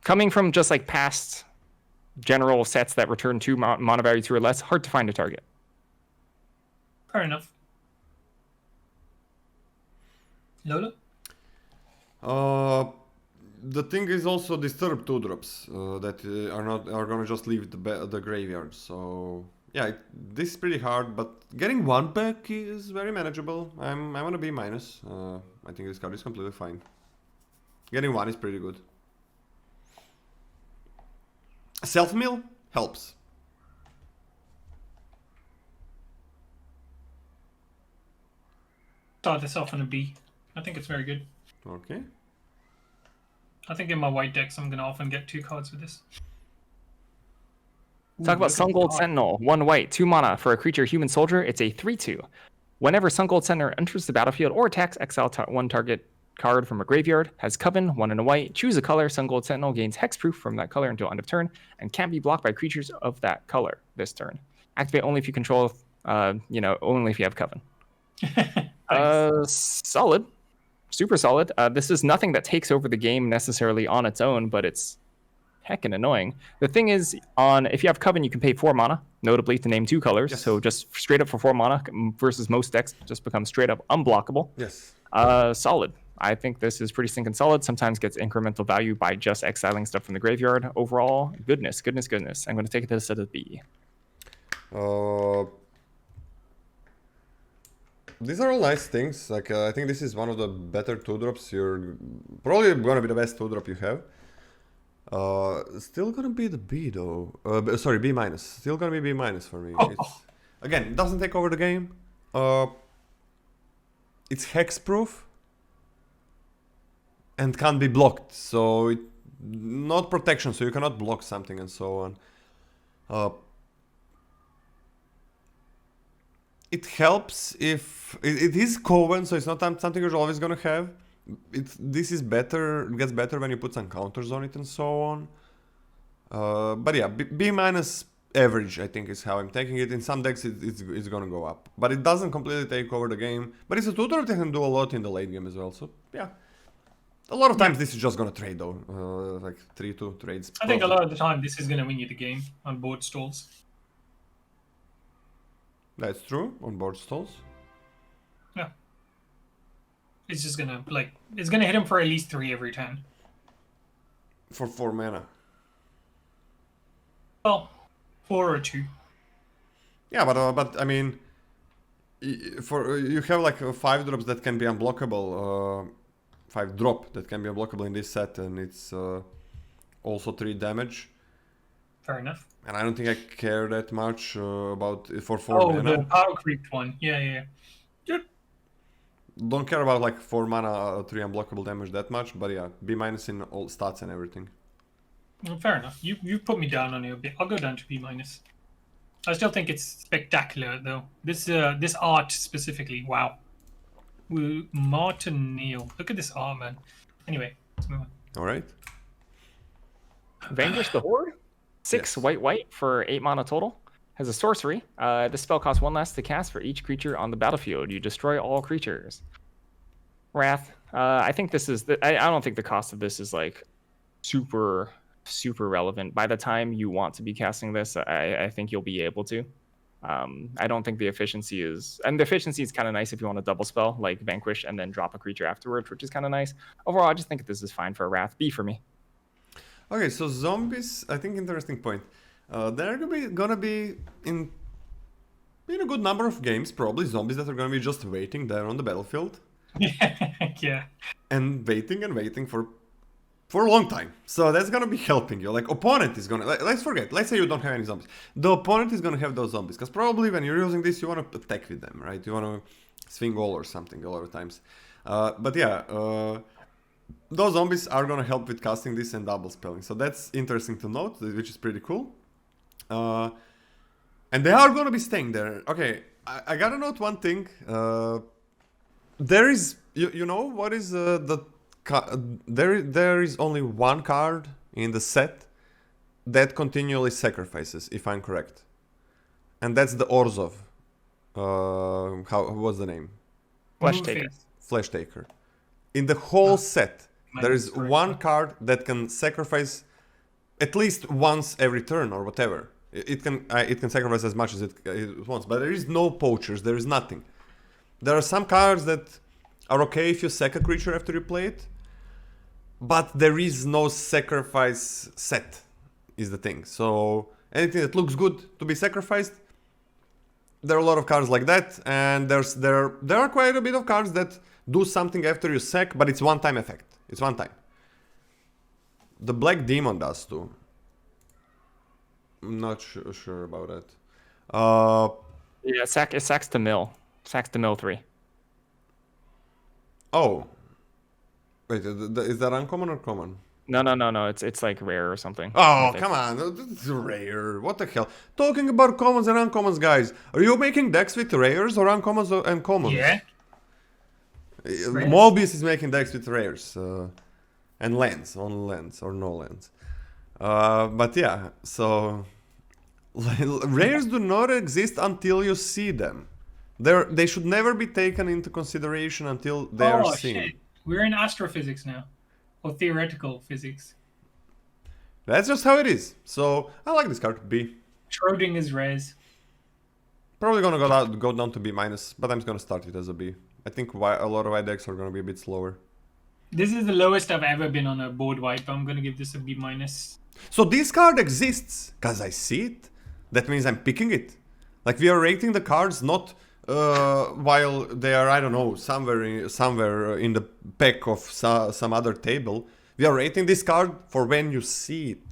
Coming from just like past general sets that return 2 mana value 2 or less, hard to find a target. Fair enough. Lola? The thing is also disturb 2-drops that are gonna just leave the graveyard. So yeah, this is pretty hard, but getting 1 back is very manageable. I'm gonna be minus. I think this card is completely fine. Getting 1 is pretty good. Self-mill helps. Start this off on a B. I think it's very good. Okay. I think in my white decks, I'm going to often get 2 cards with this. Talk about Sun Gold Sentinel, 1 white, 2 mana for a creature human soldier. It's a 3/2. Whenever Sun Gold Sentinel enters the battlefield or attacks, exile 1 target card from a graveyard. Has Coven, 1 and a white. Choose a color. Sun Gold Sentinel gains hexproof from that color until end of turn and can't be blocked by creatures of that color this turn. Activate only if you control, only if you have Coven. Solid. Super solid. This is nothing that takes over the game necessarily on its own, but it's heckin' annoying. The thing is, if you have Coven, you can pay 4 mana, notably to name 2 colors. Yes. So just straight up for 4 mana versus most decks just becomes straight up unblockable. Yes. Solid. I think this is pretty stinking solid. Sometimes gets incremental value by just exiling stuff from the graveyard. Overall, goodness. I'm going to take this as a B. These are all nice things. Like I think this is one of the better 2-drops. You're probably gonna be the best 2-drop you have. Still gonna be the B though. Sorry, B minus. Still gonna be B minus for me. Oh. It's, again, it doesn't take over the game. It's hex proof and can't be blocked. So it not protection, so you cannot block something and so on. It helps if it is Coven, so it's not something you're always gonna have. This is better. It gets better when you put some counters on it and so on. But yeah, B minus average, I think, is how I'm taking it. In some decks, it's gonna go up, but it doesn't completely take over the game. But it's a tutor that can do a lot in the late game as well. So yeah, a lot of times this is just gonna trade though, like 3-2 trades. I think a lot of the time this is going to win you the game on board stalls. That's true on board stalls. Yeah. It's just going to, like, it's going to hit him for at least 3 every turn. For 4 mana. Well, 4 or 2. Yeah, but I mean, for you have like 5 drops that can be unblockable. 5 drop that can be unblockable in this set, and it's also 3 damage. Fair enough. And I don't think I care that much about it for 4 Oh, mana. the power creep one. Yeah. Yep. Don't care about like 4 mana, 3 unblockable damage that much, but yeah, B minus in all stats and everything. Well, fair enough. You put me down on it a bit. I'll go down to B minus. I still think it's spectacular though. This art specifically, wow. Martin Neal. Look at this art, man. Anyway, let's move on. All right. Vanquish the Horde. 6 Yes. white for 8 mana total. Has a sorcery. This spell costs 1 less to cast for each creature on the battlefield. You destroy all creatures. Wrath. I think this is. I don't think the cost of this is like super relevant. By the time you want to be casting this, I think you'll be able to. I don't think the efficiency is, and the efficiency is kind of nice if you want to double spell like Vanquish and then drop a creature afterwards, which is kind of nice. Overall, I just think this is fine for a Wrath. B for me. Okay, so zombies, I think interesting point. There are gonna be in a good number of games, probably zombies that are gonna be just waiting there on the battlefield Yeah. and waiting for a long time. So that's gonna be helping you. Like opponent is gonna, let's say you don't have any zombies. The opponent is gonna have those zombies, because probably when you're using this, you wanna attack with them, right? You wanna swing all or something a lot of times. But yeah, those zombies are gonna help with casting this and double spelling. So that's interesting to note, which is pretty cool. And they are gonna be staying there. Okay, I gotta note one thing. There is, you know what is there is only one card in the set that continually sacrifices, if I'm correct, and that's the Orzhov. What's the name? Flesh Taker. Flesh Taker. In the whole set, there is one card that can sacrifice at least once every turn or whatever. It can sacrifice as much as it wants, but there is no poachers. There is nothing. There are some cards that are okay if you sack a creature after you play it, but there is no sacrifice set, is the thing. So anything that looks good to be sacrificed, there are a lot of cards like that, and there are quite a bit of cards that do something after you sack, but it's one-time effect. It's one time. The Black Demon does too. I'm not sure about that. Yeah, it sacks to mill. Sacks to mill 3. Oh. Wait, is that uncommon or common? No. It's like rare or something. Oh, Mythic. come on. This is rare. What the hell? Talking about commons and uncommons, guys. Are you making decks with rares or uncommons and commons? Yeah. Mobieus is making decks with rares. And lands. On lands or no lands. But yeah, so... rares do not exist until you see them. They should never be taken into consideration until they are seen. Shit. We're in astrophysics now. Or theoretical physics. That's just how it is. So, I like this card, B. Schrodinger's res. Probably gonna go down to B minus, but I'm just gonna start it as a B. I think a lot of white decks are gonna be a bit slower. This is the lowest I've ever been on a board white, but I'm gonna give this a B minus. So this card exists, cause I see it. That means I'm picking it. Like we are rating the cards not while they are, I don't know, somewhere in the pack of some other table. We are rating this card for when you see it.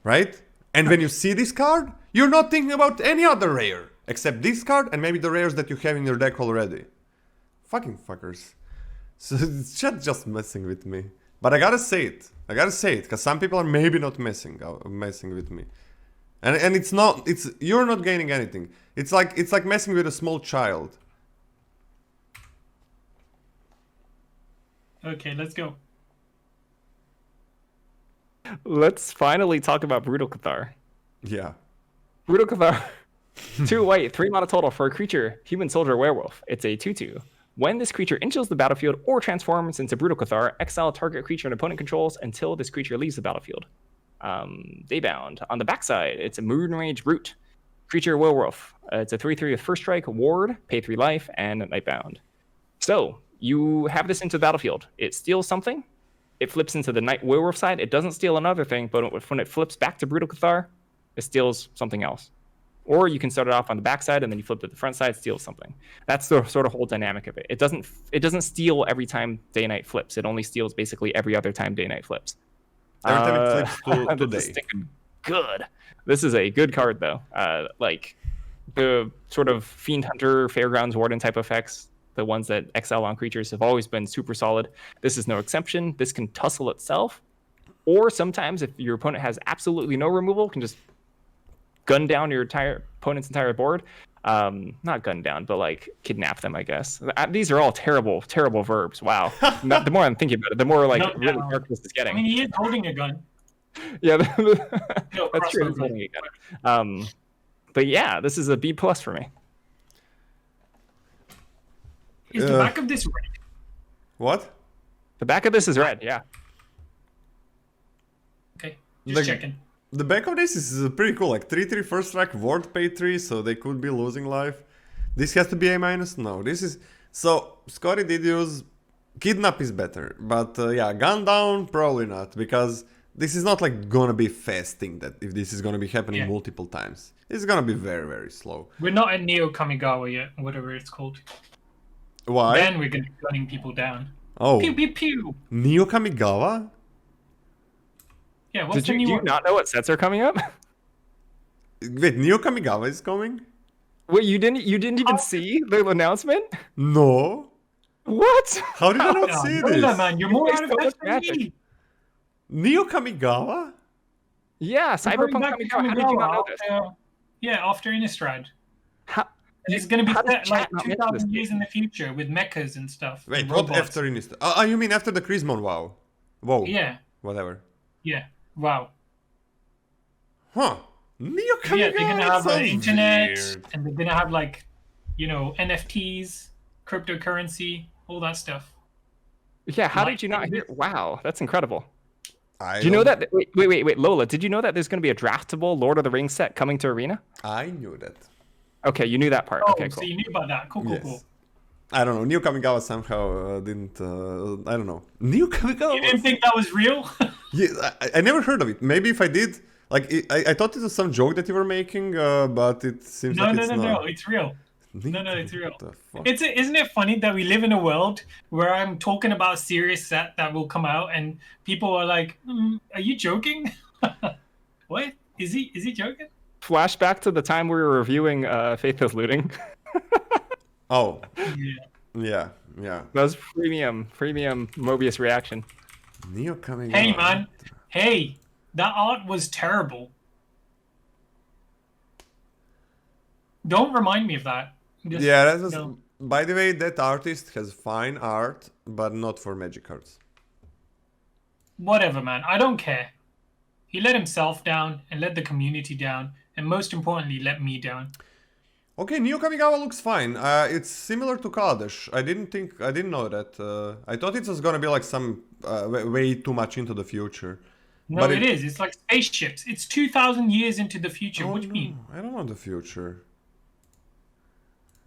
Right? And when you see this card, you're not thinking about any other rare. Except this card and maybe the rares that you have in your deck already. Fucking fuckers. So it's just messing with me. But I gotta say it. Because some people are maybe not messing with me. And it's not, you're not gaining anything. It's like messing with a small child. Okay, let's go. Let's finally talk about Brutal Cathar. Yeah. Brutal Cathar. 2 white, 3 mana total for a creature, human soldier werewolf. It's a 2/2. When this creature enters the battlefield or transforms into Brutal Cathar, exile a target creature an opponent controls until this creature leaves the battlefield. Daybound. On the backside, it's a Moonrage Brute. Creature werewolf. It's a 3/3 with first strike, ward, pay 3 life, and Nightbound. So, you have this into the battlefield. It steals something. It flips into the Night Werewolf side. It doesn't steal another thing, but when it flips back to Brutal Cathar, it steals something else. Or you can start it off on the backside and then you flip to the front side, steal something. That's the sort of whole dynamic of it. It doesn't steal every time Day Night flips. It only steals basically every other time Day Night flips. Every time it flips to This is day. sticking good. This is a good card though. Like the sort of Fiend Hunter, Fairgrounds Warden type effects, the ones that exile on creatures have always been super solid. This is no exception. This can tussle itself. Or sometimes if your opponent has absolutely no removal, can just gun down your opponent's entire board. Not gun down, but like kidnap them, I guess. These are all terrible, terrible verbs. Wow. The more I'm thinking about it, the more like really dark this is getting. I mean, he is holding a gun. Yeah, No, that's true. He's holding a gun. But yeah, this is a B+ for me. Is the back of this red? What? The back of this is red, yeah. Okay, just Like- checking. The back of this is pretty cool, like 3/3 first strike, ward pay 3, so they could be losing life. This has to be A-. No, this is... So, Scotty did use... Kidnap is better, but yeah, gun down, probably not, because this is not like gonna be fast thing that if this is gonna be happening multiple times. It's gonna be very, very slow. We're not at Neo Kamigawa yet, whatever it's called. Why? Then we're gonna be gunning people down. Oh, Pew pew pew. Neo Kamigawa? Yeah, what's Do the new you one? not know what sets are coming up? Wait, Neo Kamigawa is coming? Wait, you didn't even see the announcement? No. What? How did I not Oh, see Lola, this? man, you're more Makes out of so touch much than magic. me. Neo Kamigawa? Yeah, We're going Cyberpunk back to coming out. How did you not know Kamigawa this? after Innistrad. How, And it's going to be How does set like chat not mention this 2,000 years in the future with mechas and stuff. Wait, and what robots. after Innistrad? Oh, you mean after the Chrismon WoW? Whoa. Yeah, Whatever. yeah. Wow. Huh. Neo Kamigawa? Yeah, they're going to that have sounds internet, weird. and they're going to have like, NFTs, cryptocurrency, all that stuff. yeah, how Like, did you not hear? Wow, that's incredible. I Do you know don't- that? Wait, Lola, did you know that there's going to be a draftable Lord of the Rings set coming to Arena? I knew that. Okay, you knew that part. Oh, Okay, so cool. you knew about that. Cool, cool, Yes. cool. I don't know. Neo Kamigawa somehow didn't. I don't know. Neo Kamigawa. You didn't think that was real? Yeah, I never heard of it. Maybe if I did, like, I thought it was some joke that you were making, but it seems No, like no, it's no, not. no. It's real. No, it's real. What the fuck? Isn't it funny that we live in a world where I'm talking about a serious set that will come out and people are like, "Are you joking? What? Is he joking?" Flashback to the time we were reviewing Faith of Looting. Oh, Yeah. yeah. That was premium Mobius reaction. Neo Kamigawa. Hey, man. Hey, that art was terrible. Don't remind me of that. Just, Yeah, that was. no. By the way, that artist has fine art, but not for Magic cards. Whatever, man. I don't care. He let himself down and let the community down, and most importantly, let me down. Okay, Neo Kamigawa looks fine. It's similar to Kaladesh. I didn't know that. I thought it was gonna be like some way too much into the future. No, But it is. It's like spaceships. It's 2,000 years into the future. What do you mean? I don't know the future.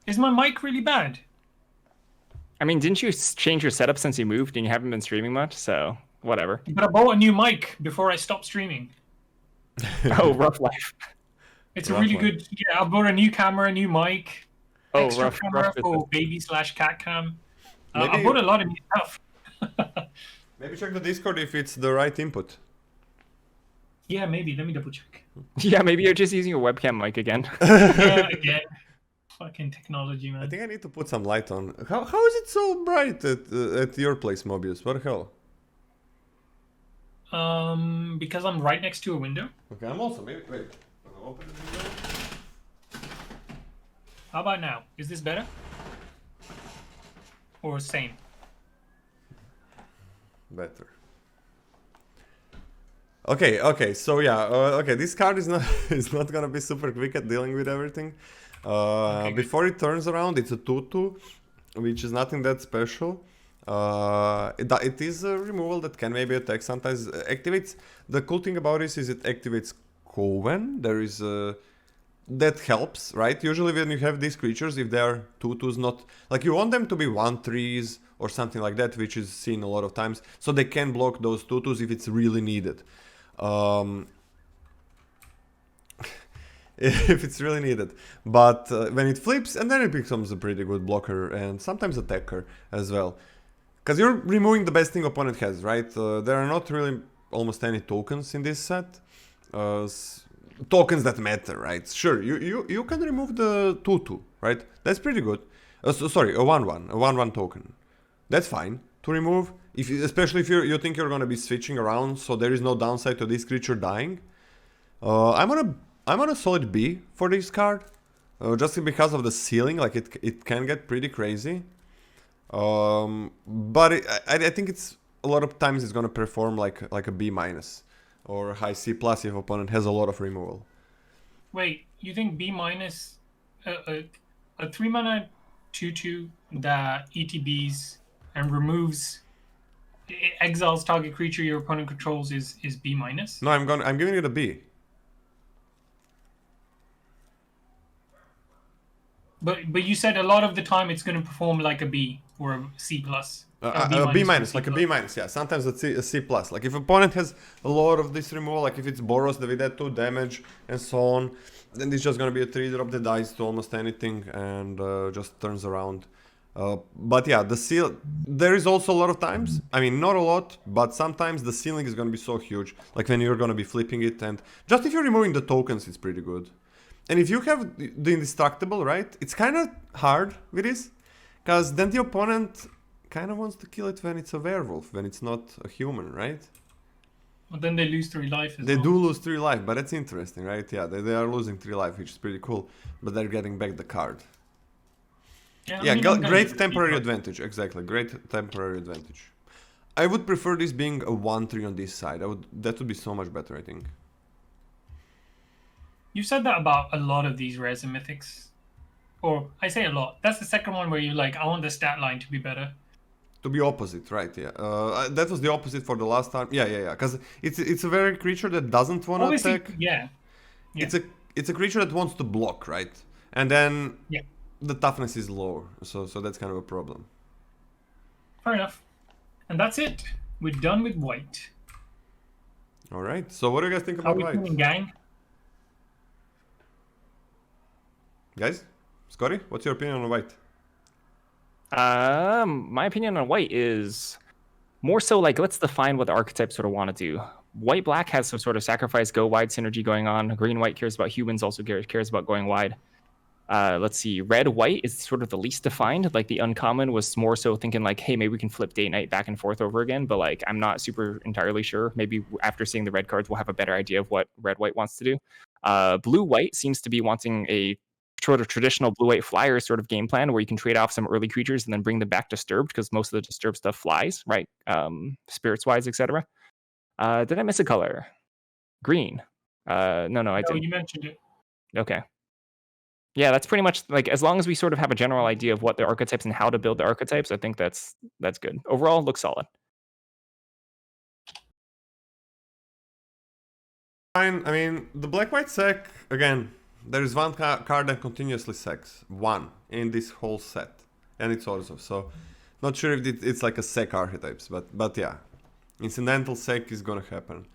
Is my mic really bad? I mean, didn't you change your setup since you moved and you haven't been streaming much? So, whatever. But I bought a new mic before I stopped streaming. Oh, rough life. It's a Rough really one. good. Yeah, I bought a new camera, a new mic, Oh, extra rough camera business. for baby/cat cam. I Maybe- bought a lot of new stuff. Maybe check the Discord if it's the right input. Yeah, maybe. Let me double check. Yeah, maybe you're just using your webcam mic again. Yeah, again. Fucking technology, man. I think I need to put some light on. How is it so bright at your place, Mobius? What the hell? Because I'm right next to a window. Okay, I'm also maybe wait. I'll open the window. How about now? Is this better? Or same? Better. Okay. So yeah, okay. This card is not is not gonna be super quick at dealing with everything. Before it turns around, it's a 2/2, which is nothing that special. It is a removal that can maybe attack. Sometimes activates. The cool thing about this is it activates Coven. There is that helps, right? Usually when you have these creatures, if they are 2/2s, not like you want them to be 1/3s or something like that, which is seen a lot of times, so they can block those 2/2s if it's really needed. If it's really needed. But when it flips, and then it becomes a pretty good blocker and sometimes attacker as well. Because you're removing the best thing opponent has, right? There are not really almost any tokens in this set. Tokens that matter, right? Sure, you can remove the 2/2, right? That's pretty good. Sorry, a 1/1, a 1/1 token. That's fine to remove, especially if you think you're gonna be switching around, so there is no downside to this creature dying. I'm on a solid B for this card, just because of the ceiling. Like it can get pretty crazy, but I think it's a lot of times it's gonna perform like a B minus or a high C plus if opponent has a lot of removal. Wait, you think B minus a 3-mana 2/2 that ETBs and removes exiles target creature your opponent controls is B minus? No, I'm giving it a B. But you said a lot of the time it's going to perform like a B or a C plus. A B minus, like a B minus, yeah. Sometimes a C plus. Like if opponent has a lot of this removal, like if it's Boros with that 2 damage and so on, then it's just gonna be a 3-drop that dies to almost anything and just turns around. But yeah, the seal. There is also a lot of times. I mean, not a lot, but sometimes the ceiling is gonna be so huge. Like when you're gonna be flipping it, and just if you're removing the tokens, it's pretty good. And if you have the indestructible, right, it's kind of hard with this, because then the opponent kind of wants to kill it when it's a werewolf, when it's not a human, right? But then they lose 3 life as They well. do lose 3 life, but that's interesting, right? Yeah, they are losing 3 life, which is pretty cool, but they're getting back the card. Yeah, Yeah, I'm gonna great use temporary B+. advantage, exactly, great temporary advantage. I would prefer this being a 1/3 on this side. That would be so much better, I think. You've said that about a lot of these rares and mythics. Or, I say a lot. That's the second one where you're like, I want the stat line to be better. To be opposite, right? Yeah, that was the opposite for the last time. Yeah. Because it's a very creature that doesn't want to Obviously, attack. yeah. It's a creature that wants to block, right? And then Yeah. the toughness is lower, so that's kind of a problem. Fair enough. And that's it. We're done with white. All right. So what do you guys think How about we white, doing, gang? guys? Scotty, what's your opinion on white? My opinion on white is more so like, let's define what the archetypes sort of want to do. White-black has some sort of sacrifice, go wide synergy going on. Green-white cares about humans, also cares about going wide. Let's see, red-white is sort of the least defined. Like the uncommon was more so thinking like, hey, maybe we can flip day-night back and forth over again. But like, I'm not super entirely sure. Maybe after seeing the red cards, we'll have a better idea of what red-white wants to do. Blue-white seems to be wanting a sort of traditional blue-white flyer sort of game plan where you can trade off some early creatures and then bring them back disturbed because most of the disturbed stuff flies, right? Spirits-wise, etc. Did I miss a color? Green. No, I No, didn't. you mentioned it. Okay. Yeah, that's pretty much like as long as we sort of have a general idea of what the archetypes and how to build the archetypes, I think that's good. Overall, looks solid. Fine. I mean, the black-white sec, again, there is one card that continuously secs. One in this whole set. And it's also, so not sure if it's like a sec archetypes, but yeah. Incidental sec is gonna happen.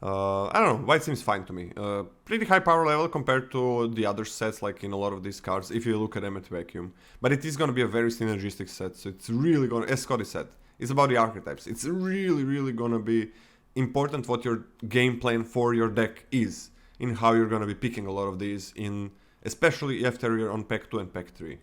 I don't know, white seems fine to me. Pretty high power level compared to the other sets, like in a lot of these cards, if you look at them at vacuum. But it is gonna be a very synergistic set, so it's really gonna, as Scotty said, It's about the archetypes. It's really, really gonna be important what your game plan for your deck is, in how you're gonna be picking a lot of these, in especially after you're on pack 2 and pack 3.